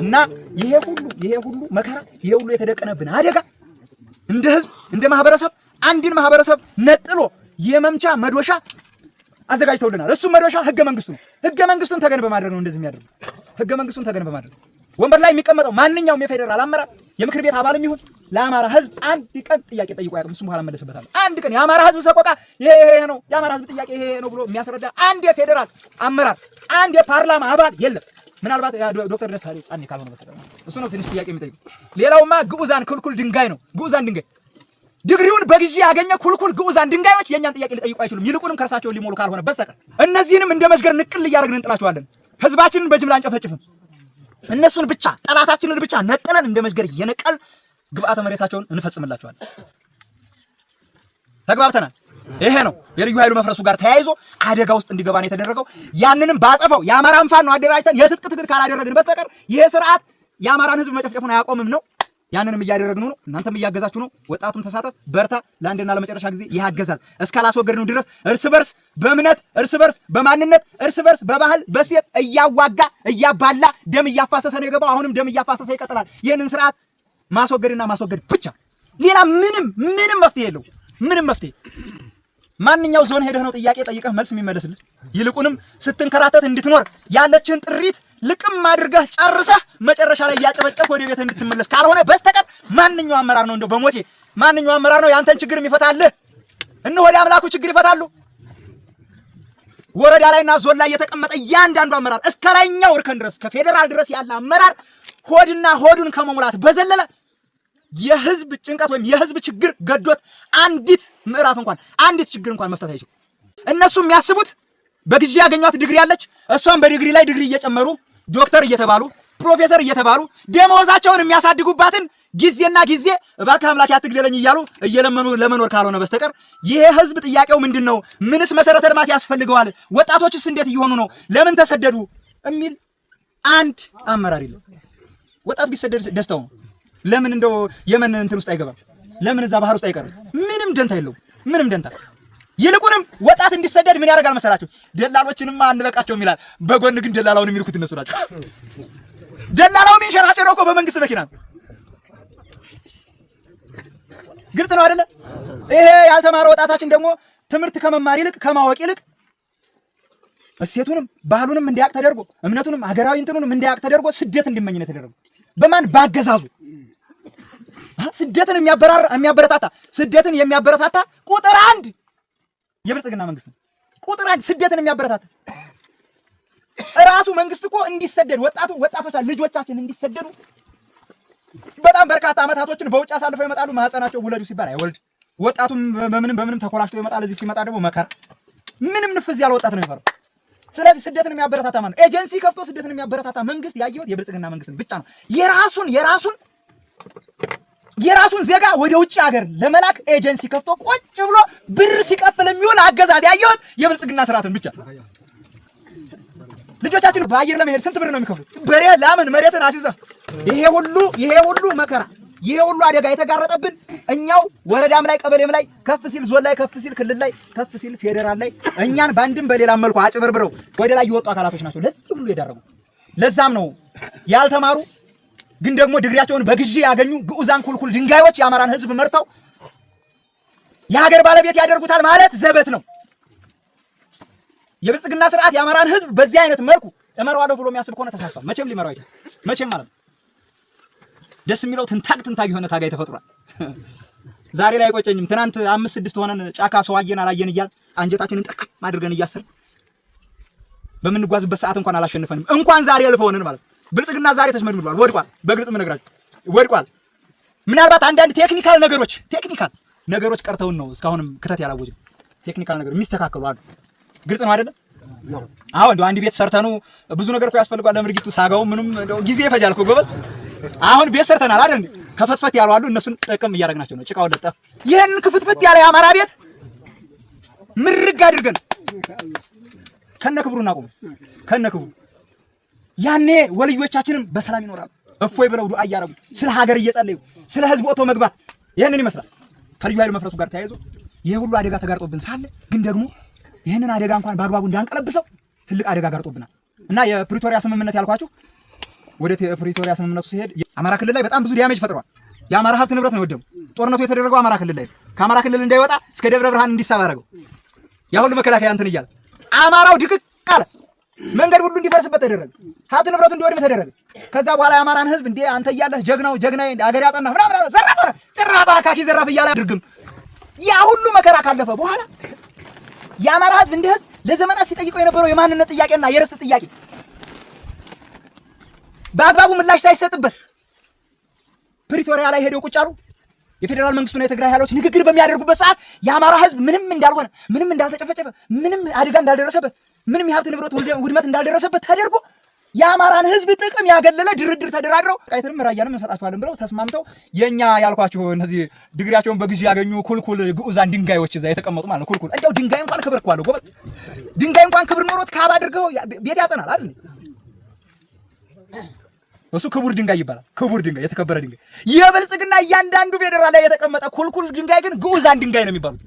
እና ይሄ ሁሉ መከራ፣ ይሄ ሁሉ የተደቀነብን አደጋ እንደ ህዝብ እንደ ማህበረሰብ አንድን ማህበረሰብ ነጥሎ የመምቻ መዶሻ አዘጋጅተውልናል። እሱ መዶሻ ህገ መንግስቱ ነው። ህገ መንግስቱን ተገን በማድረግ ነው እንደዚህ የሚያደርጉ። ህገ መንግስቱን ተገን በማድረግ ወንበር ላይ የሚቀመጠው ማንኛውም የፌደራል አመራር የምክር ቤት አባልም ይሁን ለአማራ ህዝብ አንድ ቀን ጥያቄ ጠይቆ ያውቅም። እሱም በኋላ መለስበታል። አንድ ቀን የአማራ ህዝብ ሰቆቃ ይሄ ነው፣ የአማራ ህዝብ ጥያቄ ይሄ ነው ብሎ የሚያስረዳ አንድ የፌደራል አመራር፣ አንድ የፓርላማ አባል የለም። ምናልባት ዶክተር ደሳለኝ ጫኔ ካልሆነ በስተቀር እሱ ነው ትንሽ ጥያቄ የሚጠይቁ። ሌላውማ ግዑዛን ኩልኩል ድንጋይ ነው። ግዑዛን ድንጋይ ድግሪውን በጊዜ ያገኘ ኩልኩል ግዑዛን ድንጋዮች የኛን ጥያቄ ሊጠይቁ አይችሉም። ይልቁንም ከርሳቸውን ሊሞሉ ካልሆነ በስተቀር እነዚህንም እንደ መስገር ንቅል እያደረግን እንጥላቸዋለን። ህዝባችንን በጅምላ አንጨፈጭፍም። እነሱን ብቻ ጠላታችንን ብቻ ነጥለን እንደ መስገር እየነቀል ግብአተ መሬታቸውን እንፈጽምላቸዋለን። ተግባብተናል። ይሄ ነው የልዩ ኃይሉ መፍረሱ ጋር ተያይዞ አደጋ ውስጥ እንዲገባ ነው የተደረገው። ያንንም ባጸፈው የአማራን ፋኖ አደራጅተን የትጥቅ ትግል ካላደረግን በስተቀር ይሄ ስርዓት የአማራን ህዝብ መጨፍጨፉን አያቆምም ነው። ያንንም እያደረግን ነው። እናንተም እያገዛችሁ ነው። ወጣቱም ተሳተፍ፣ በርታ። ለአንድና ለመጨረሻ ጊዜ ይህ አገዛዝ እስካላስወገድነው ድረስ እርስ በርስ በእምነት፣ እርስ በርስ በማንነት፣ እርስ በርስ በባህል፣ በሴት እያዋጋ እያባላ ደም እያፋሰሰ ነው የገባው። አሁንም ደም እያፋሰሰ ይቀጥላል። ይህንን ስርዓት ማስወገድና ማስወገድ ብቻ፣ ሌላ ምንም መፍትሄ የለው። ምንም መፍትሄ ማንኛው ዞን ሄደህ ነው ጥያቄ ጠይቀህ መልስ የሚመለስልህ? ይልቁንም ስትንከራተት እንድትኖር ያለችህን ጥሪት ልቅም አድርገህ ጨርሰህ መጨረሻ ላይ እያጨበጨብህ ወደ ቤት እንድትመለስ ካልሆነ በስተቀር ማንኛው አመራር ነው እንደው በሞቴ ማንኛው አመራር ነው ያንተን ችግር የሚፈታልህ? እነ ወደ አምላኩ ችግር ይፈታሉ። ወረዳ ላይና ዞን ላይ የተቀመጠ እያንዳንዱ አመራር እስከ ላይኛው እርከን ድረስ ከፌደራል ድረስ ያለ አመራር ሆድና ሆዱን ከመሙላት በዘለለ የህዝብ ጭንቀት ወይም የህዝብ ችግር ገዶት አንዲት ምዕራፍ እንኳን አንዲት ችግር እንኳን መፍታት አይችልም። እነሱ የሚያስቡት በግዢ ያገኟት ዲግሪ ያለች እሷን በዲግሪ ላይ ዲግሪ እየጨመሩ ዶክተር እየተባሉ ፕሮፌሰር እየተባሉ ደሞዛቸውን የሚያሳድጉባትን ጊዜና ጊዜ እባክህ አምላክ አትግደለኝ እያሉ እየለመኑ ለመኖር ካልሆነ በስተቀር ይሄ ህዝብ ጥያቄው ምንድነው? ምንስ መሰረተ ልማት ያስፈልገዋል? ወጣቶችስ እንዴት እየሆኑ ነው? ለምን ተሰደዱ? የሚል አንድ አመራር የለም። ወጣት ቢሰደድ ደስታው ነው። ለምን እንደው የመን እንትን ውስጥ አይገባም? ለምን እዛ ባህር ውስጥ አይቀርም? ምንም ደንታ የለው። ምንም ደንታ። ይልቁንም ወጣት እንዲሰደድ ምን ያደርጋል መሰላችሁ? ደላሎችንማ አንለቃቸውም ይላል። በጎን ግን ደላላውን የሚልኩት እነሱ ናቸው። ደላላው የሚንሸራሸረው እኮ በመንግስት መኪና ነው። ግልጽ ነው አይደለ? ይሄ ያልተማረ ወጣታችን ደግሞ ትምህርት ከመማር ይልቅ ከማወቅ ይልቅ እሴቱንም ባህሉንም እንዲያውቅ ተደርጎ እምነቱንም ሀገራዊ እንትኑንም እንዲያውቅ ተደርጎ ስደት እንዲመኝ ነው የተደረገው። በማን ባገዛዙ ስደትን የሚያበረታታ ስደትን የሚያበረታታ ቁጥር አንድ የብልጽግና መንግስት ነው። ቁጥር አንድ ስደትን የሚያበረታታ ራሱ መንግስት እኮ እንዲሰደድ ወጣቶች ልጆቻችን እንዲሰደዱ በጣም በርካታ አመታቶችን በውጭ አሳልፈው ይመጣሉ። ማህፀናቸው ውለዱ ሲባል አይወልድ። ወጣቱም በምንም ተኮላሽቶ ይመጣል። እዚህ ሲመጣ ደግሞ መከራ ምንም ንፍዝ ያለ ወጣት ነው የሚፈራው። ስለዚህ ስደትን የሚያበረታታ ማለት ነው። ኤጀንሲ ከፍቶ ስደትን የሚያበረታታ መንግስት ያየሁት የብልጽግና መንግስትን ብቻ ነው። የራሱን ዜጋ ወደ ውጭ ሀገር ለመላክ ኤጀንሲ ከፍቶ ቁጭ ብሎ ብር ሲከፍል የሚውል አገዛዝ ያየሁት የብልጽግና ስርዓትን ብቻ። ልጆቻችን በአየር ለመሄድ ስንት ብር ነው የሚከፍሉት? በሬ ላምን መሬትን አስይዘው ይሄ ሁሉ መከራ ይሄ ሁሉ አደጋ የተጋረጠብን እኛው ወረዳም ላይ ቀበሌም ላይ ከፍ ሲል ዞን ላይ ከፍ ሲል ክልል ላይ ከፍ ሲል ፌደራል ላይ እኛን ባንድም በሌላ መልኩ አጭበርብረው ወደ ላይ የወጡ አካላቶች ናቸው ለዚህ ሁሉ የዳረጉ። ለዛም ነው ያልተማሩ ግን ደግሞ ዲግሪያቸውን በግዢ ያገኙ ግዑዛን ኩልኩል ድንጋዮች የአማራን ህዝብ መርተው የሀገር ባለቤት ያደርጉታል ማለት ዘበት ነው። የብልጽግና ስርዓት የአማራን ህዝብ በዚህ አይነት መልኩ እመራዋለሁ ብሎ የሚያስብ ከሆነ ተሳስቷል። መቼም ሊመራው አይችልም። መቼም ማለት ነው። ደስ የሚለው ትንታግ የሆነ ታጋይ ተፈጥሯል። ዛሬ ላይ አይቆጨኝም። ትናንት 5-6 ሆነን ጫካ ሰው አየን አላየን እያል አንጀታችንን ጥርቅ አድርገን እያሰርን በምንጓዝበት ሰዓት እንኳን አላሸነፈንም። እንኳን ዛሬ ያልፈውንን ማለት ብልጽግና ዛሬ ተሽመድምዷል፣ ወድቋል። በግልጽ ምነግራችሁ ወድቋል። ምናልባት አንዳንድ ቴክኒካል ነገሮች ቀርተውን ነው እስካሁንም ክተት ያላወጅን። ቴክኒካል ነገር የሚስተካከሉ አሉ። ግልጽ ነው አይደለም? አሁን እንደው አንድ ቤት ሰርተኑ ብዙ ነገር እኮ ያስፈልጋል። ለምርጊቱ ሳጋው ምንም እንደው ጊዜ ይፈጃል እኮ ጎበዝ። አሁን ቤት ሰርተናል አይደል? ከፈትፈት ያሉ አሉ። እነሱን ጥቅም እያደረግናቸው ነው። ጭቃው ለጠፍ ይሄን ክፍትፍት ያለ የአማራ ቤት ምርግ አድርገን ከነክብሩ እናቆም ከነክብሩ ያኔ ወልዮቻችንም በሰላም ይኖራሉ። እፎይ ብለው ዱዓ እያደረጉ ስለ ሀገር እየጸለዩ ስለ ህዝብ ወጥቶ መግባት ይሄንን ይመስላል። ከልዩ ኃይል መፍረሱ ጋር ተያይዞ ይሄ ሁሉ አደጋ ተጋርጦብን ሳለ ግን ደግሞ ይሄንን አደጋ እንኳን በአግባቡ እንዳንቀለብሰው ትልቅ አደጋ ጋርጦብናል እና የፕሪቶሪያ ስምምነት ያልኳችሁ ወደ ፕሪቶሪያ ስምምነቱ ሲሄድ አማራ ክልል ላይ በጣም ብዙ ዳሜጅ ፈጥሯል። የአማራ ሀብት ንብረት ነው የወደመው። ጦርነቱ የተደረገው አማራ ክልል ላይ ከአማራ ክልል እንዳይወጣ እስከ ደብረ ብርሃን እንዲሳብ አደረገው። ያ ሁሉ መከላከያ እንትን እያለ አማራው ድቅቅ አለ። መንገድ ሁሉ እንዲፈርስበት ተደረገ። ሀብት ንብረቱ እንዲወድም ተደረገ። ከዛ በኋላ የአማራን ህዝብ እንዴ አንተ እያለህ ጀግናዬ አገር ያጸናህ ምናምን ዘራፍ አካኪ ዘራፍ እያለ አድርግም። ያ ሁሉ መከራ ካለፈ በኋላ የአማራ ህዝብ እንደ ህዝብ ለዘመናት ሲጠይቀው የነበረው የማንነት ጥያቄና የርስት ጥያቄ በአግባቡ ምላሽ ሳይሰጥበት ፕሪቶሪያ ላይ ሄደው ቁጭ አሉ። የፌደራል መንግስቱና የትግራይ ኃይሎች ንግግር በሚያደርጉበት ሰዓት የአማራ ህዝብ ምንም እንዳልሆነ፣ ምንም እንዳልተጨፈጨፈ፣ ምንም አደጋ እንዳልደረሰበት፣ ምንም የሀብት ንብረት ውድመት እንዳልደረሰበት ተደርጎ የአማራን ህዝብ ጥቅም ያገለለ ድርድር ተደራድረው ቃይትንም ራያንም እንሰጣቸዋለን ብለው ተስማምተው የኛ ያልኳችሁ እነዚህ ድግሪያቸውን በግዢ ያገኙ ኩልኩል ግዑዛን ድንጋዮች እዛ የተቀመጡ ማለት ነው። ኩልኩል እንደው ድንጋይ እንኳን ክብር እኮ አለው ጎበዝ። ድንጋይ እንኳን ክብር ኖሮት ካብ አድርገው ቤት ያጸናል አይደል? እሱ ክቡር ድንጋይ ይባላል። ክቡር ድንጋይ፣ የተከበረ ድንጋይ። የብልጽግና እያንዳንዱ ፌደራል ላይ የተቀመጠ ኩልኩል ድንጋይ ግን ግዑዛን ድንጋይ ነው የሚባሉት።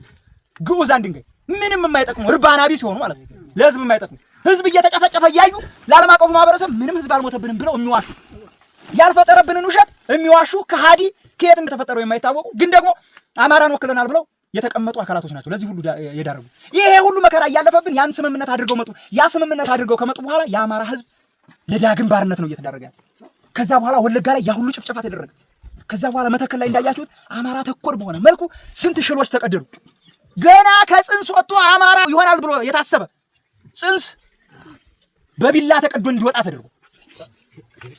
ግዑዛን ድንጋይ ምንም የማይጠቅሙ እርባና ቢስ ሲሆኑ ማለት ነው። ለህዝብ የማይጠቅሙ ህዝብ እየተጨፈጨፈ እያዩ ለዓለም አቀፉ ማህበረሰብ ምንም ህዝብ አልሞተብንም ብለው የሚዋሹ ያልፈጠረብንን ውሸት የሚዋሹ ከሃዲ ከየት እንደተፈጠረው የማይታወቁ ግን ደግሞ አማራን ወክለናል ብለው የተቀመጡ አካላቶች ናቸው ለዚህ ሁሉ የዳረጉ። ይሄ ሁሉ መከራ እያለፈብን ያን ስምምነት አድርገው መጡ። ያ ስምምነት አድርገው ከመጡ በኋላ የአማራ ህዝብ ለዳግም ባርነት ነው እየተዳረገ ያለው። ከዛ በኋላ ወለጋ ላይ ያ ሁሉ ጭፍጨፋ ተደረገ። ከዛ በኋላ መተከል ላይ እንዳያችሁት አማራ ተኮር በሆነ መልኩ ስንት ሽሎች ተቀደዱ። ገና ከጽንስ ወጥቶ አማራ ይሆናል ብሎ የታሰበ ጽንስ በቢላ ተቀዶ እንዲወጣ ተደርጎ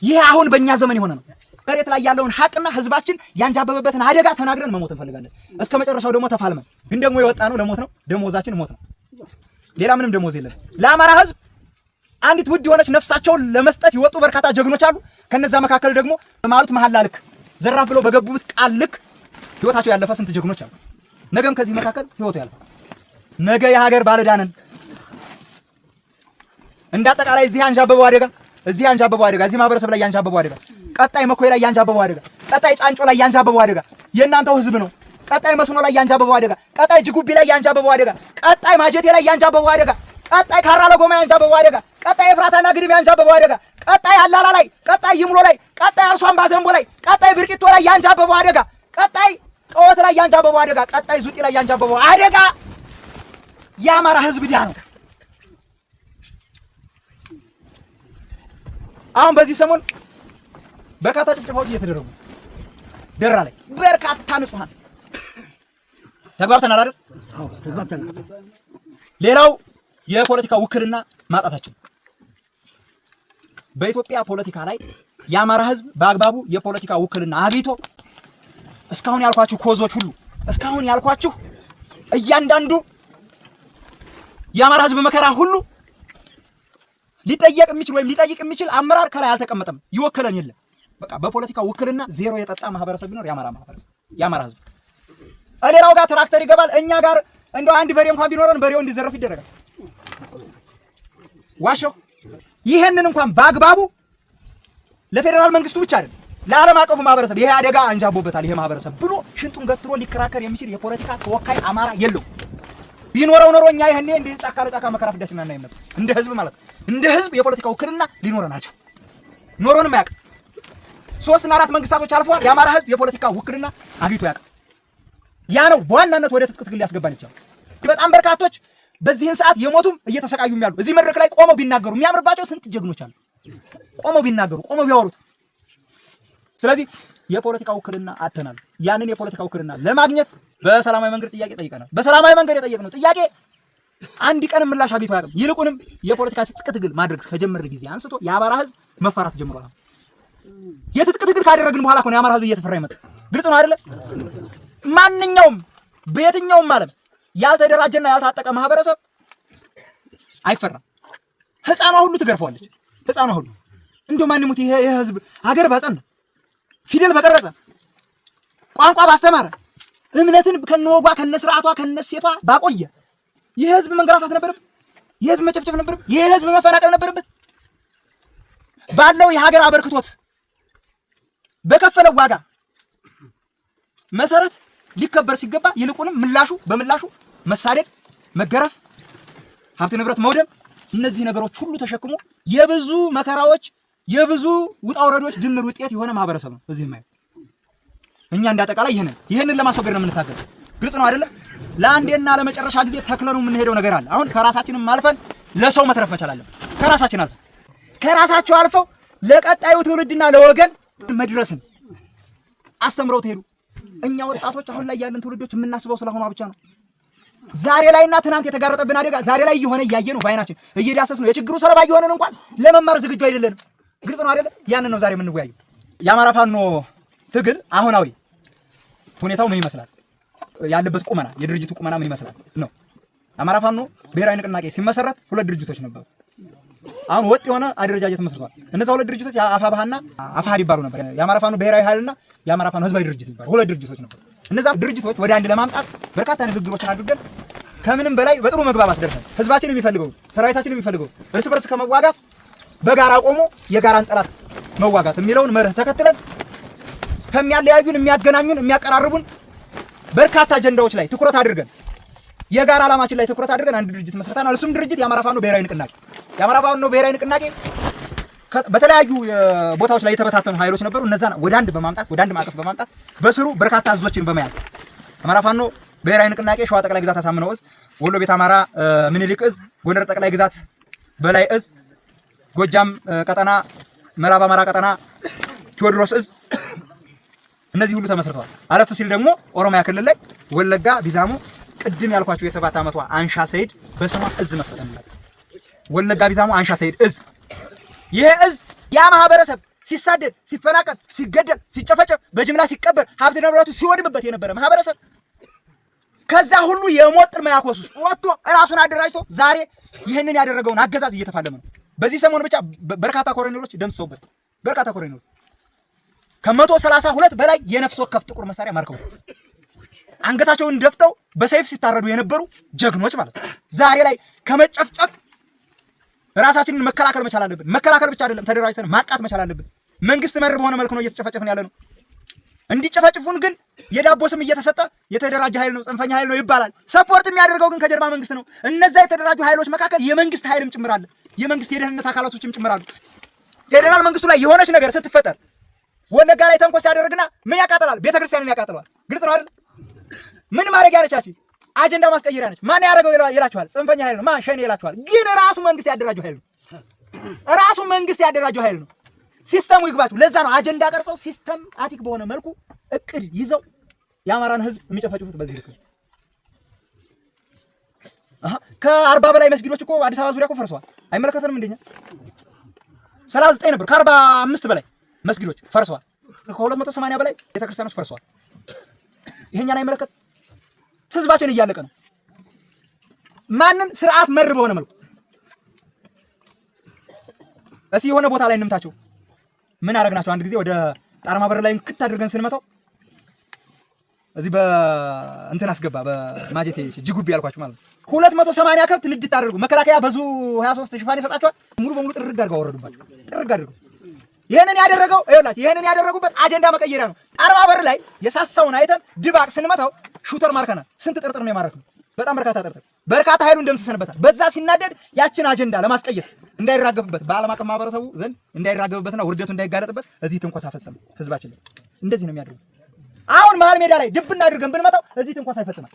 ይሄ አሁን በእኛ ዘመን የሆነ ነው። መሬት ላይ ያለውን ሀቅና ህዝባችን ያንጃበበበትን አደጋ ተናግረን መሞት እንፈልጋለን። እስከ መጨረሻው ደግሞ ተፋልመን ግን ደግሞ የወጣ ነው ለሞት ነው። ደሞዛችን ሞት ነው። ሌላ ምንም ደሞዝ የለም። ለአማራ ህዝብ አንዲት ውድ የሆነች ነፍሳቸውን ለመስጠት ይወጡ በርካታ ጀግኖች አሉ። ከነዛ መካከል ደግሞ በማሉት መሐላ ልክ ዘራፍ ብለው በገቡት ቃል ልክ ህይወታቸው ያለፈ ስንት ጀግኖች አሉ። ነገም ከዚህ መካከል ህይወቱ ያልፋል። ነገ የሀገር ባለዕዳ ነን። እንዳጠቃላይ እዚህ አንጃበበው አደጋ እዚህ ማህበረሰብ ላይ ያንጃበበው አደጋ፣ ቀጣይ መኮይ ላይ ያንጃበበው አደጋ፣ ቀጣይ ጫንጮ ላይ ያንጃበበው አደጋ የእናንተው ህዝብ ነው። ቀጣይ መስኖ ላይ ያንጃበበው አደጋ፣ ቀጣይ ጅጉቢ ላይ ያንጃበበው አደጋ፣ ቀጣይ ማጀቴ ላይ ያንጃበበው አደጋ፣ ቀጣይ ካራ ለጎማ ያንጃበበው አደጋ፣ ቀጣይ ኤፍራታና ግድም ያንጃበበው አደጋ፣ ቀጣይ አላላ ላይ፣ ቀጣይ ይምሎ ላይ፣ ቀጣይ አርሶ አምባ ዘንቦ ላይ፣ ቀጣይ ብርቂቶ ላይ ያንጃበበው አደጋ፣ ቀጣይ ቀወት ላይ ያንጃበበው አደጋ፣ ቀጣይ ዙጢ ላይ ያንጃበበው አደጋ የአማራ ህዝብ ዲያ ነው። አሁን በዚህ ሰሞን በርካታ ጭፍጨፋዎች እየተደረጉ ደራ ላይ በርካታ ንጹሃን ተግባብተናል አይደል? አዎ ተግባብተናል። ሌላው የፖለቲካ ውክልና ማጣታችን በኢትዮጵያ ፖለቲካ ላይ የአማራ ህዝብ በአግባቡ የፖለቲካ ውክልና አግኝቶ እስካሁን ያልኳችሁ ኮዞች ሁሉ እስካሁን ያልኳችሁ እያንዳንዱ የአማራ ህዝብ መከራ ሁሉ ሊጠየቅ የሚችል ወይም ሊጠይቅ የሚችል አመራር ከላይ አልተቀመጠም። ይወከለን የለም። በቃ በፖለቲካ ውክልና ዜሮ የጠጣ ማህበረሰብ ቢኖር የአማራ ማህበረሰብ የአማራ ህዝብ። ሌላው ጋር ትራክተር ይገባል። እኛ ጋር እንደው አንድ በሬ እንኳን ቢኖረን በሬው እንዲዘረፍ ይደረጋል። ዋሾ ይሄንን እንኳን በአግባቡ ለፌደራል መንግስቱ ብቻ አይደለም ለዓለም አቀፉ ማህበረሰብ ይሄ አደጋ አንጃቦበታል ይሄ ማህበረሰብ ብሎ ሽንጡን ገትሮ ሊከራከር የሚችል የፖለቲካ ተወካይ አማራ የለው። ቢኖረው ኖሮ እኛ ይሄኔ እንደ ጫካ ለጫካ መከራ ፍዳችን እና ይመጣ እንደ ህዝብ ማለት እንደ ህዝብ የፖለቲካ ውክልና ሊኖረን አልቻለም። ኖሮንም አያውቅም። 3 እና 4 መንግስታቶች አልፈዋል። የአማራ ህዝብ የፖለቲካ ውክልና አግኝቶ ያውቃል። ያ ነው በዋናነት ወደ ትጥቅ ትግል ሊያስገባን ይችላል። በጣም በርካቶች በዚህን ሰዓት የሞቱም እየተሰቃዩም ያሉ እዚህ መድረክ ላይ ቆመው ቢናገሩ የሚያምርባቸው ስንት ጀግኖች አሉ። ቆመው ቢናገሩ ቆመው ቢያወሩት። ስለዚህ የፖለቲካ ውክልና አተናል። ያንን የፖለቲካ ውክልና ለማግኘት በሰላማዊ መንገድ ጥያቄ ጠይቀናል። በሰላማዊ መንገድ የጠየቅነው ጥያቄ አንድ ቀን ምላሽ አግኝቶ አያውቅም። ይልቁንም የፖለቲካ ትጥቅ ትግል ማድረግ ከጀመረ ጊዜ አንስቶ የአማራ ህዝብ መፈራት ጀምሯል። የትጥቅ ትግል ካደረግን በኋላ እኮ ነው የአማራ ህዝብ እየተፈራ ይመጣ። ግልጽ ነው አይደለ? ማንኛውም በየትኛውም ዓለም ያልተደራጀና ያልታጠቀ ማህበረሰብ አይፈራም። ህፃኗ ሁሉ ትገርፈዋለች። ህፃኗ ሁሉ እንደው ማን ይሙት ይሄ ህዝብ ሀገር ባጸና ፊደል በቀረጸ ቋንቋ ባስተማረ እምነትን ከነወጓ ከነስርዓቷ ከነሴቷ ባቆየ ይህ ህዝብ መንገራታት ነበረበት። ይህ ህዝብ መጨፍጨፍ ነበረበት። ይህ ህዝብ መፈናቀል ነበረበት። ባለው የሀገር አበርክቶት በከፈለው ዋጋ መሰረት ሊከበር ሲገባ ይልቁንም በምላሹ መሳደድ፣ መገረፍ፣ ሀብት ንብረት መውደም እነዚህ ነገሮች ሁሉ ተሸክሞ የብዙ መከራዎች የብዙ ውጣ ውረዶች ድምር ውጤት የሆነ ማህበረሰብ ነው። በዚህ ማለት እኛ እንዳጠቃላይ ይሄንን ለማስወገድ ነው የምንታገለው። ግልጽ ነው አይደለ? ለአንዴና ለመጨረሻ ጊዜ ተክለኑ የምንሄደው ነገር አለ። አሁን ከራሳችንም አልፈን ለሰው መትረፍ መቻል አለብን። ከራሳቸው አልፈው ለቀጣዩ ትውልድና ለወገን መድረስን አስተምረው ትሄዱ። እኛ ወጣቶች አሁን ላይ ያለን ትውልዶች የምናስበው ስለሆነ ብቻ ነው። ዛሬ ላይና ትናንት የተጋረጠብን አደጋ ዛሬ ላይ እየሆነ እያየ ነው፣ ባይናችን እየዳሰስ ነው። የችግሩ ሰለባ እየሆነን እንኳን ለመማር ዝግጁ አይደለንም። ግልጽ ነው አይደለ? ያንን ነው ዛሬ የምንወያየው። የአማራ ፋኖ ትግል አሁናዊ ሁኔታው ምን ይመስላል? ያለበት ቁመና የድርጅቱ ቁመና ምን ይመስላል ነው። አማራ ፋኖ ብሔራዊ ንቅናቄ ሲመሰረት 2 ድርጅቶች ነበሩ። አሁን ወጥ የሆነ አደረጃጀት መስርቷል። እነዛ 2 ድርጅቶች አፋባህና አፋሃድ ይባሉ ነበር። የአማራ ፋኖ ብሔራዊ ኃይልና የአማራ ፋኖ ህዝባዊ ድርጅት ይባሉ 2 ድርጅቶች ነበሩ። እነዛ ድርጅቶች ወደ አንድ ለማምጣት በርካታ ንግግሮችን አድርገን ከምንም በላይ በጥሩ መግባባት ደርሰን ህዝባችን የሚፈልገው ሰራዊታችን የሚፈልገው እርስ በርስ ከመዋጋት በጋራ ቆሞ የጋራን ጠላት መዋጋት የሚለውን መርህ ተከትለን ከሚያለያዩን የሚያገናኙን የሚያቀራርቡን በርካታ አጀንዳዎች ላይ ትኩረት አድርገን የጋራ ዓላማችን ላይ ትኩረት አድርገን አንድ ድርጅት መስርተናል። እሱም ድርጅት የአማራ ፋኖ ብሔራዊ ንቅናቄ። የአማራ ፋኖ ብሔራዊ ንቅናቄ በተለያዩ ቦታዎች ላይ የተበታተኑ ኃይሎች ነበሩ። እነዛን ወደ አንድ በማምጣት ወደ አንድ ማዕቀፍ በማምጣት በስሩ በርካታ እዞችን በመያዝ አማራ ፋኖ ብሔራዊ ንቅናቄ ሸዋ ጠቅላይ ግዛት አሳምነው እዝ፣ ወሎ ቤት አማራ ምኒልክ እዝ፣ ጎንደር ጠቅላይ ግዛት በላይ እዝ፣ ጎጃም ቀጠና ምዕራብ አማራ ቀጠና ቴዎድሮስ እዝ እነዚህ ሁሉ ተመስርተዋል። አለፍ ሲል ደግሞ ኦሮሚያ ክልል ላይ ወለጋ ቢዛሞ ቅድም ያልኳችሁ የ7 ዓመቷ አንሻ ሰይድ በስሟ እዝ መስርተናል። ወለጋ ቢዛሞ አንሻ ሰይድ እዝ ይሄ እዝ ያ ማህበረሰብ ሲሳደድ ሲፈናቀል ሲገደል ሲጨፈጨፍ በጅምላ ሲቀበር ሀብት ንብረቱ ሲወድምበት የነበረ ማህበረሰብ ከዛ ሁሉ የሞት ጥልማ ያኮስ ውስጥ ወጥቶ ራሱን አደራጅቶ ዛሬ ይህንን ያደረገውን አገዛዝ እየተፋለመ ነው። በዚህ ሰሞን ብቻ በርካታ ኮሎኔሎች ደምስሰውበት በርካታ ኮሎኔሎች ከ132 በላይ የነፍስ ወከፍ ጥቁር መሳሪያ ማርከው አንገታቸውን ደፍተው በሰይፍ ሲታረዱ የነበሩ ጀግኖች ማለት ነው። ዛሬ ላይ ከመጨፍጨፍ ራሳችንን መከላከል መቻል አለብን። መከላከል ብቻ አይደለም ተደራጅተን ማጥቃት መቻል አለብን። መንግስት መር በሆነ መልኩ ነው እየተጨፈጨፍን ያለ ነው። እንዲጨፈጭፉን ግን የዳቦ ስም እየተሰጠ የተደራጀ ኃይል ነው ጽንፈኛ ኃይል ነው ይባላል። ሰፖርት የሚያደርገው ግን ከጀርባ መንግስት ነው። እነዛ የተደራጁ ኃይሎች መካከል የመንግስት ኃይልም ጭምር አለ። የመንግስት የደህንነት አካላቶችም ጭምር አሉ። ፌደራል መንግስቱ ላይ የሆነች ነገር ስትፈጠር ወለጋ ላይ ተንኮስ ያደርግና ምን ያቃጥላል? ቤተክርስቲያንን ያቃጥላል። ግልጽ ነው አይደል? ምን ማድረግ ያለቻች አጀንዳ ማስቀየሪያ ነች። ማን ያደረገው ይላችኋል? ጽንፈኛ ኃይል ነው። ማን ሸኔ ይላችኋል? ግን ራሱ መንግስት ያደራጀው ኃይል ነው። ራሱ መንግስት ያደራጀው ኃይል ነው። ሲስተሙ ይግባችሁ። ለዛ ነው አጀንዳ ቀርጸው ሲስተም አቲክ በሆነ መልኩ እቅድ ይዘው የአማራን ህዝብ የሚጨፈጭፉት በዚህ ልክ ነው። ከ40 በላይ መስጊዶች እኮ አዲስ አበባ ዙሪያ እኮ ፈርሰዋል። አይመለከተንም እንደኛ 39 ነበር። ከ45 በላይ መስጊዶች ፈርሰዋል። ከ280 በላይ ቤተክርስቲያኖች ፈርሰዋል። ይሄኛን አይመለከት። ህዝባችን እያለቀ ነው። ማንን ስርዓት መር በሆነ መልኩ እስኪ የሆነ ቦታ ላይ እንምታቸው። ምን አደረግናቸው? አንድ ጊዜ ወደ ጣርማ በር ላይ እንክት አድርገን ስንመታው እዚህ በእንትን አስገባ በማጀቴ ጅጉብ ያልኳችሁ ማለት ነው። 280 ከብት ንድት አደረጉ። መከላከያ በዙ 23 ሽፋን ይሰጣቸዋል። ሙሉ በሙሉ ጥርግ አድርገው አወረዱባቸው። ጥርግ አድርገው ይሄንን ያደረገው ይኸውላችሁ፣ ይሄንን ያደረጉበት አጀንዳ መቀየሪያ ነው። ጣርማ በር ላይ የሳሳውን አይተን ድባቅ ስንመታው ሹተር ማርከናል። ስንት ጥርጥር ነው የማረክነው? በጣም በርካታ ጥርጥር፣ በርካታ ኃይሉን ደምስሰንበታል። በዛ ሲናደድ ያችን አጀንዳ ለማስቀየስ እንዳይራገፍበት በዓለም አቀፍ ማህበረሰቡ ዘንድ እንዳይራገፍበትና ውርደቱ እንዳይጋለጥበት እዚህ ትንኮሳ ፈጸመ። ህዝባችን ላይ እንደዚህ ነው የሚያደርጉት። አሁን መሀል ሜዳ ላይ ድብና አድርገን ብንመጣው እዚህ ትንኮሳ ይፈጽማል።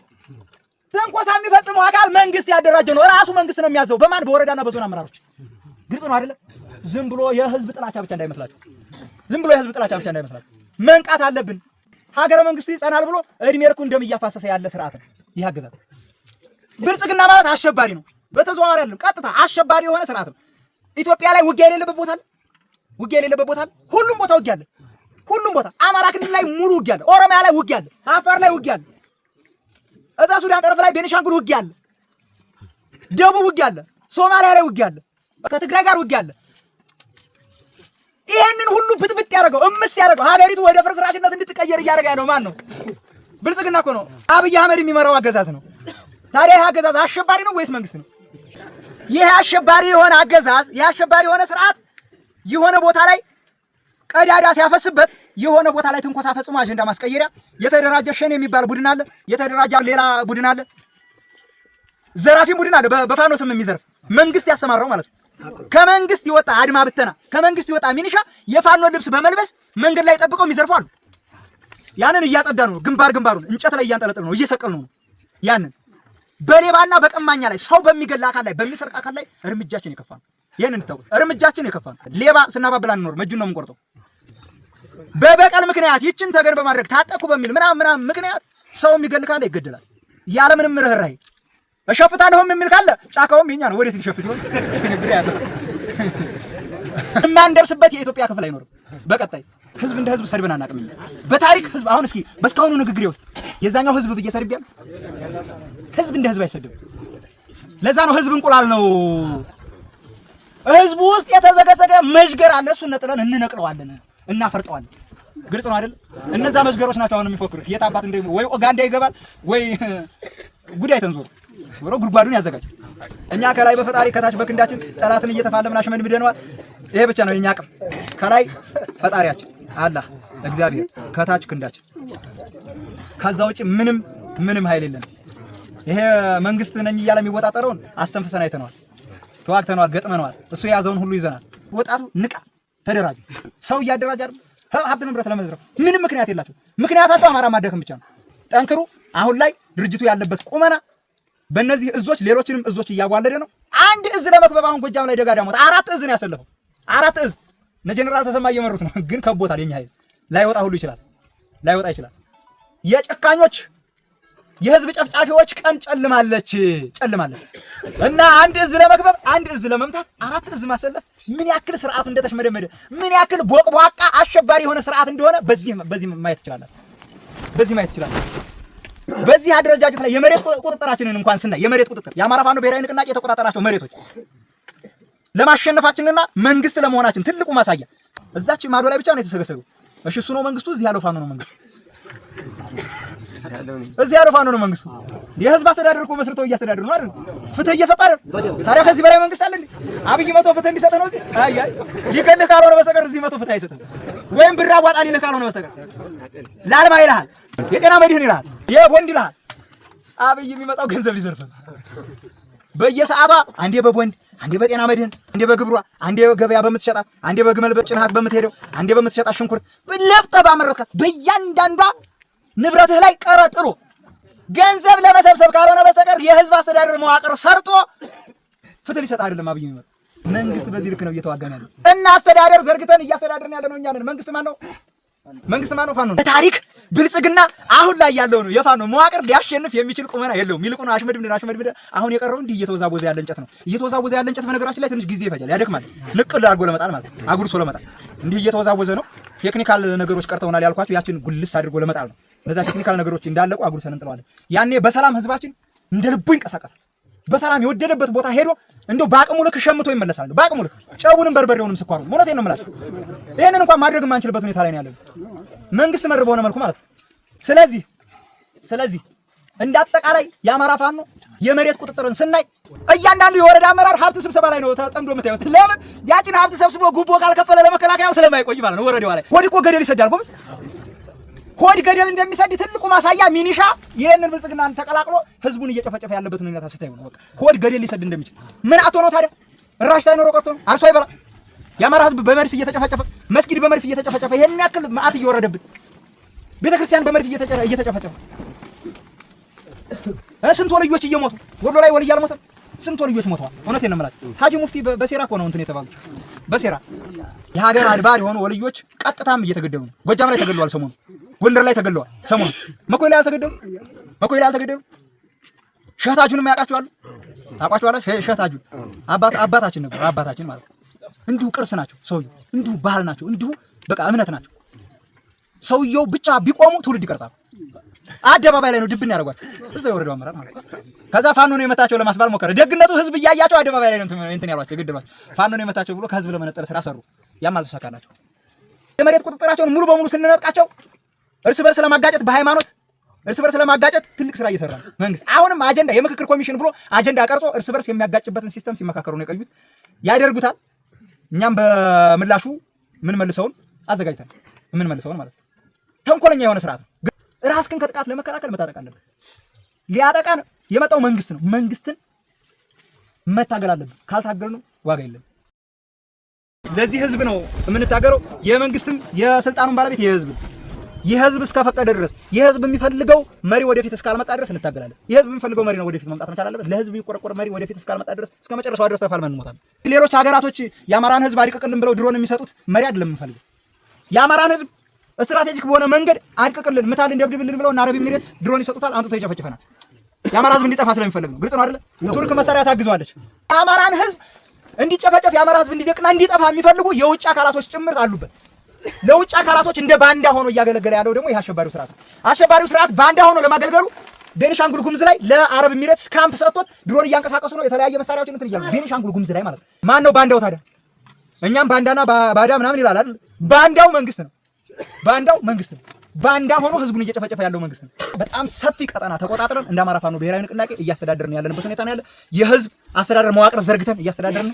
ትንኮሳ የሚፈጽመው አካል መንግስት ያደራጀው ነው። ራሱ መንግስት ነው የሚያዘው። በማን? በወረዳና በዞን አመራሮች። ግልጽ ነው አይደለም? ዝም ብሎ የህዝብ ጥላቻ ብቻ እንዳይመስላችሁ። ዝም ብሎ የህዝብ ጥላቻ ብቻ እንዳይመስላችሁ። መንቃት አለብን። ሀገረ መንግስቱ ይጸናል ብሎ እድሜ ልኩን ደም እያፋሰሰ ያለ ስርዓት ነው ይህ አገዛዝ። ብልጽግና ማለት አሸባሪ ነው። በተዘዋዋሪ አይደለም፣ ቀጥታ አሸባሪ የሆነ ስርዓት ነው። ኢትዮጵያ ላይ ውጊያ የሌለበት ቦታ አለ? ውጊያ የሌለበት ቦታ አለ? ሁሉም ቦታ ውጊያ አለ። ሁሉም ቦታ አማራ ክልል ላይ ሙሉ ውጊያ አለ። ኦሮሚያ ላይ ውጊያ አለ። አፋር ላይ ውጊያ አለ። እዛ ሱዳን ጠረፍ ላይ ቤኒሻንጉል ውጊያ አለ። ደቡብ ውጊያ አለ። ሶማሊያ ላይ ውጊያ አለ። ከትግራይ ጋር ውጊያ አለ። ይሄንን ሁሉ ብጥብጥ ያደረገው እምስ ያደረገው ሀገሪቱ ወደ ፍርስራሽነት እንድትቀየር እያደረገ ያለው ማን ነው? ብልጽግና እኮ ነው። አብይ አህመድ የሚመራው አገዛዝ ነው። ታዲያ ይህ አገዛዝ አሸባሪ ነው ወይስ መንግስት ነው? ይህ አሸባሪ የሆነ አገዛዝ፣ ይህ አሸባሪ የሆነ ስርዓት የሆነ ቦታ ላይ ቀዳዳ ሲያፈስበት የሆነ ቦታ ላይ ትንኮሳ ፈጽሞ አጀንዳ ማስቀየሪያ የተደራጀ ሸኔ የሚባል ቡድን አለ። የተደራጀ ሌላ ቡድን አለ። ዘራፊ ቡድን አለ። በፋኖ ስም የሚዘርፍ መንግስት ያሰማራው ማለት ነው። ከመንግስት ይወጣ አድማ ብተና፣ ከመንግስት ይወጣ ሚኒሻ የፋኖ ልብስ በመልበስ መንገድ ላይ ጠብቀው የሚዘርፉ አሉ። ያንን እያጸዳ ነው። ግንባሩን እንጨት ላይ እያንጠለጠል ነው፣ እየሰቀል ነው። ያንን በሌባና በቀማኛ ላይ ሰው በሚገላ አካል ላይ በሚሰርቅ አካል ላይ እርምጃችን የከፋ ነው። ይሄንን እንድታውቁ፣ እርምጃችን የከፋ ነው። ሌባ ስናባብላ እንኖር መጁን ነው የምንቆርጠው። በበቀል ምክንያት ይችን ተገን በማድረግ ታጠቁ በሚል ምናምን ምክንያት ሰው የሚገል ካለ ይገደላል ያለ ምንም ርህራሄ። እሸፍታለሁም የሚል ካለ ጫካውም የኛ ነው። ወዴት ሊሸፍት ይሆን? የማንደርስበት የኢትዮጵያ ክፍል አይኖርም። በቀጣይ ህዝብ እንደ ህዝብ ሰድበን አናውቅም። በታሪክ ህዝብ አሁን እስኪ በስካሁኑ ንግግሬ ውስጥ የዛኛው ህዝብ ብዬ ሰድቤያለሁ? ህዝብ እንደ ህዝብ አይሰድብም። ለዛ ነው ህዝብ እንቁላል ነው። ህዝቡ ውስጥ የተዘገዘገ መዥገር አለ። እሱን ነጥለን እንነቅለዋለን፣ እናፈርጠዋለን። ግልጽ ነው አይደል? እነዛ መዥገሮች ናቸው አሁን የሚፎክሩት። የት አባት እንደ ወይ ኡጋንዳ ይገባል ወይ ጉዳይ ተንዞር ወሮ ጉድጓዱን ያዘጋጅ። እኛ ከላይ በፈጣሪ ከታች በክንዳችን ጠላትን እየተፋለምን አሽመድምደነዋል። ይሄ ብቻ ነው የኛ አቅም። ከላይ ፈጣሪያችን አላህ እግዚአብሔር፣ ከታች ክንዳችን። ከዛ ውጪ ምንም ኃይል የለም። ይሄ መንግስት ነኝ እያለ የሚወጣጠረውን አስተንፍሰን አይተነዋል፣ ተዋግተነዋል፣ ገጥመነዋል። እሱ የያዘውን ሁሉ ይዘናል። ወጣቱ ንቃ፣ ተደራጅ። ሰው እያደራጅ አይደል ሀብት ንብረት ለመዝረፍ ምንም ምክንያት የላቸው። ምክንያታቸው አማራ ማደከም ብቻ ነው። ጠንክሩ። አሁን ላይ ድርጅቱ ያለበት ቁመና በእነዚህ እዞች ሌሎችንም እዞች እያዋለደ ነው። አንድ እዝ ለመክበብ አሁን ጎጃም ላይ ደጋዳሞት 4 እዝ ነው ያሰለፈው። 4 እዝ እነ ጀነራል ተሰማ እየመሩት ነው። ግን ከቦታል። የኛ ኃይል ላይወጣ ሁሉ ይችላል፣ ላይወጣ ይችላል። የጨካኞች የህዝብ ጨፍጫፊዎች ቀን ጨልማለች እና አንድ እዝ ለመክበብ አንድ እዝ ለመምታት አራት እዝ ማሰለፍ ምን ያክል ስርዓቱ እንደተሽመደመደ ምን ያክል ቦቅቧቃ አሸባሪ የሆነ ስርዓት እንደሆነ በዚህ ማየት ይችላል። በዚህ አደረጃጀት ላይ የመሬት ቁጥጥራችንን እንኳን ስናይ የመሬት ቁጥጥር የአማራ ፋኖ ብሔራዊ ንቅናቄ የተቆጣጠራቸው መሬቶች ለማሸነፋችንና መንግስት ለመሆናችን ትልቁ ማሳያ እዛች ማዶ ላይ ብቻ ነው የተሰገሰገው። እሺ እሱ ነው መንግስቱ፣ እዚህ ያለው ፋኖ ነው መንግስቱ። እዚህ ያለው ፋኖ ነው መንግስቱ። የህዝብ አስተዳደር እኮ መስርተው እያስተዳደሩ ነው አይደል? ፍትህ እየሰጠ አይደል? ታዲያ ከዚህ በላይ መንግስት አለ እንዴ? አብይ መቶ ፍትህ እንዲሰጥ ነው እዚህ? አይ ሊገልህ ካልሆነ በስተቀር እዚህ መቶ ፍትህ አይሰጥም። ወይም ብር አዋጣ ሊልህ ካልሆነ በስተቀር ላልማ ይልሃል፣ የጤና መድህን ይልሃል፣ የቦንድ ይልሃል። አብይ የሚመጣው ገንዘብ ሊዘርፍ በየሰዓቷ አንዴ በቦንድ አንዴ በጤና መድህን አንዴ በግብሯ አንዴ ገበያ በምትሸጣት አንዴ በግመል ጭንሃት በምትሄደው አንዴ በምትሸጣት ሽንኩርት ለብጠህ ባመረትካት በእያንዳንዷ ንብረትህ ላይ ቀረጥሮ ገንዘብ ለመሰብሰብ ካልሆነ በስተቀር የህዝብ አስተዳደር መዋቅር ሰርቶ ፍትህ ሊሰጥ አይደለም አብይ የሚመጣው። መንግስት በዚህ ልክ ነው እየተዋጋን ያለው እና አስተዳደር ዘርግተን እያስተዳደርን ያለ ነው እኛ ነን። መንግስት ማን ነው? ፋኖ ነው። በታሪክ ብልጽግና አሁን ላይ ያለው ነው የፋኖ መዋቅር ሊያሸንፍ የሚችል ቁመና የለውም። ይልቁኑ አሽመድምድ አሁን የቀረው እንዲህ እየተወዛወዘ ያለ እንጨት ነው። እየተወዛወዘ ያለ እንጨት በነገራችን ላይ ትንሽ ጊዜ ይፈጃል፣ ያደክማል። ንቅል አድርጎ ለመጣል ማለት አጉርሶ ለመጣል እንዲህ እየተወዛወዘ ነው። ቴክኒካል ነገሮች ቀርተውናል ያልኳቸው ያችን ጉልስ አድርጎ ለመጣል ነው። በዛ ቴክኒካል ነገሮች እንዳለቁ አጉርሰን እንጥለዋለን። ያኔ በሰላም ህዝባችን እንደ ልቡ ይንቀሳቀሳል። በሰላም የወደደበት ቦታ ሄዶ እንደው በአቅሙ ልክ ሸምቶ ይመለሳል። በአቅሙ ልክ ጨውንም በርበሬውንም ስኳሩን እውነቴን ነው የምላቸው። ይሄንን እንኳን ማድረግ የማንችልበት ሁኔታ ላይ ነው ያለው መንግስት መር በሆነ መልኩ ማለት ነው። ስለዚህ እንደ አጠቃላይ የአማራ ፋኖ የመሬት ቁጥጥርን ስናይ እያንዳንዱ የወረዳ አመራር ሀብት ስብሰባ ላይ ነው ተጠምዶ የምታዩት። ለምን ያችን ሀብት ሰብስቦ ጉቦ ካልከፈለ ለመከላከያው ስለማይቆይ ማለት ነው። ወረዳው ላይ ሆድ እኮ ገደል ይሰዳል ጎበዝ። ሆድ ገደል እንደሚሰድ ትልቁ ማሳያ ሚኒሻ ይሄንን ብልጽግናን ተቀላቅሎ ህዝቡን እየጨፈጨፈ ያለበት ሁኔታ ስታዩ ነው። በቃ ሆድ ገደል ሊሰድ እንደሚችል ምን አቶ ነው ታዲያ? ራሽ ሳይኖረው ቀርቶ ነው አርሶ አይበላ። የአማራ ህዝብ በመድፍ እየተጨፈጨፈ መስጊድ በመድፍ እየተጨፈጨፈ ይሄን ያክል መዓት እየወረደብን ቤተክርስቲያን በመድፍ እየተጨፈጨፈ ስንት ወልዮች እየሞቱ ወሎ ላይ ወልይ አልሞተም። ስንት ወልዮች ሞተዋል። እውነቴን ነው የምላቸው። ሀጂ ሙፍቲ በሴራ እኮ ነው እንትን የተባሉት በሴራ የሀገር አድባር የሆኑ ወልዮች ቀጥታም እየተገደሉ ነው። ጎጃም ላይ ተገድለዋል ሰሞኑን፣ ጎንደር ላይ ተገድለዋል ሰሞኑን። መኮይ ላይ አልተገደሉ ሸህታጁንም ያውቃቸዋል። ታውቋቸዋለህ? ሸህታጁን አባታችን ነበር። አባታችን ማለት ነው። እንዲሁ ቅርስ ናቸው ሰውየው፣ እንዲሁ ባህል ናቸው፣ እንዲሁ በቃ እምነት ናቸው። ሰውየው ብቻ ቢቆሙ ትውልድ ይቀርጻሉ። አደባባይ ላይ ነው ድብን ያደርጓቸው እዛ የወረደው አመራር ማለት ነው። ከዛ ፋኖ ነው የመታቸው ለማስባል ሞከረ። ደግነቱ ህዝብ እያያቸው አደባባይ ላይ ነው እንትን ያሏቸው የገደሏቸው። ፋኖ ነው የመታቸው ብሎ ከህዝብ ለመነጠል ስራ ሰሩ። ያም አልተሳካላቸው። የመሬት ቁጥጥራቸውን ሙሉ በሙሉ ስንነጥቃቸው እርስ በርስ ለማጋጨት በሃይማኖት እርስ በርስ ለማጋጨት ትልቅ ስራ እየሰራ ነው መንግስት። አሁንም አጀንዳ የምክክር ኮሚሽን ብሎ አጀንዳ ቀርጾ እርስ በርስ የሚያጋጭበትን ሲስተም ሲመካከሩ ነው የቆዩት። ያደርጉታል። እኛም በምላሹ ምን መልሰውን አዘጋጅተናል። ምን መልሰውን ማለት ነው። ተንኮለኛ የሆነ ስርዓት ነው። ራስህን ከጥቃት ለመከላከል መታጠቅ አለብህ። ሊያጠቃን የመጣው መንግስት ነው። መንግስትን መታገል አለብን። ካልታገልነው ዋጋ የለም። ለዚህ ህዝብ ነው የምንታገለው። የመንግስትም የስልጣኑን ባለቤት የህዝብ እስከፈቀደ ድረስ የህዝብ የሚፈልገው መሪ ወደፊት እስካልመጣ ድረስ እንታገላለን። የህዝብ የሚፈልገው መሪ ነው ወደፊት መምጣት መቻል አለበት። ለህዝብ የሚቆረቆር መሪ ወደፊት እስካልመጣ ድረስ እስከ መጨረሻው ድረስ ተፋልመን እንሞታለን። ሌሎች ሀገራቶች የአማራን ህዝብ አድቅቅልን ብለው ድሮን የሚሰጡት መሪ አይደለም የምንፈልገው። የአማራን ህዝብ ስትራቴጂክ በሆነ መንገድ አድቅቅልን ምታልን ደብድብልን ብለው እና አረብ ኤሚሬትስ ድሮን ይሰጡታል። አምጥቶ ይጨፈጭፈናል። የአማራ ህዝብ እንዲጠፋ ስለሚፈልግ ነው። ግልጽ ነው አይደለ? ቱርክ መሳሪያ ታግዘዋለች። የአማራን ህዝብ እንዲጨፈጨፍ የአማራ ህዝብ እንዲደቅና እንዲጠፋ የሚፈልጉ የውጭ አካላቶች ጭምር አሉበት። ለውጭ አካላቶች እንደ ባንዳ ሆኖ እያገለገለ ያለው ደግሞ ይሄ አሸባሪው ስርዓት ነው። አሸባሪው ስርዓት ባንዳ ሆኖ ለማገልገሉ ቤኒሻንጉል ጉሙዝ ላይ ለአረብ ኤሚሬትስ ካምፕ ሰጥቶት ድሮን እያንቀሳቀሱ ነው። የተለያየ መሳሪያዎችን እንትን እያሉ ቤኒሻንጉል ጉሙዝ ላይ ማለት ነው። ማን ነው ባንዳው ታዲያ? እኛም ባንዳና ባዳ ምናምን ይላል አይደል? ባንዳው መንግስት ነው። ባንዳ ሆኖ ህዝቡን እየጨፈጨፈ ያለው መንግስት ነው። በጣም ሰፊ ቀጠና ተቆጣጥረን እንደ አማራ ፋኖ ብሔራዊ ንቅናቄ እያስተዳደርን ያለንበት ሁኔታ ነው ያለ። የህዝብ አስተዳደር መዋቅር ዘርግተን እያስተዳደርን፣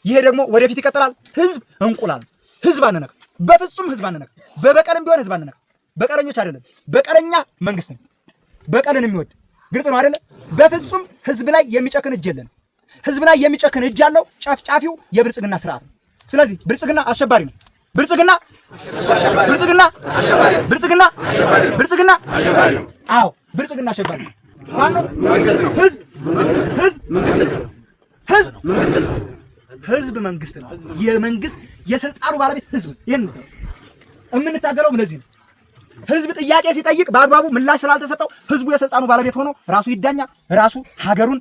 ይሄ ደግሞ ወደፊት ይቀጥላል። ህዝብ እንቁላል፣ ህዝብ አንነካ፣ በፍጹም ህዝብ አንነካ። በበቀልም ቢሆን ህዝብ አንነካ። በቀለኞች አይደለም። በቀለኛ መንግስት ነው፣ በቀልን የሚወድ ግልጽ ነው አይደለ? በፍጹም ህዝብ ላይ የሚጨክን እጅ የለንም። ህዝብ ላይ የሚጨክን እጅ ያለው ጨፍጫፊው የብልጽግና ስርዓት ነው። ስለዚህ ብልጽግና አሸባሪ ነው። ብልጽግና አዎ ብልጽግና አሸባሪ ነው። ህዝብ መንግስት ነው። የመንግስት የስልጣኑ ባለቤት ህዝብ። ይሄን የምንታገለው ለዚህ ነው። ህዝብ ጥያቄ ሲጠይቅ በአግባቡ ምላሽ ስላልተሰጠው ህዝቡ የስልጣኑ ባለቤት ሆኖ ራሱ ይዳኛል፣ ራሱ ሀገሩን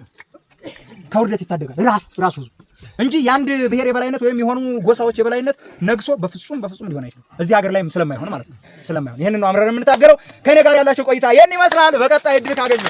ከውርደት ይታደጋል። ራሱ ህዝቡ እንጂ የአንድ ብሔር የበላይነት ወይም የሆኑ ጎሳዎች የበላይነት ነግሶ በፍጹም ሊሆን አይችልም። እዚህ ሀገር ላይ ስለማይሆን ማለት ነው። ስለማይሆን ይሄንን ነው አምረን የምንታገለው። ከኔ ጋር ያላችሁ ቆይታ ይሄን ይመስላል። በቀጣይ እድል ካገኘ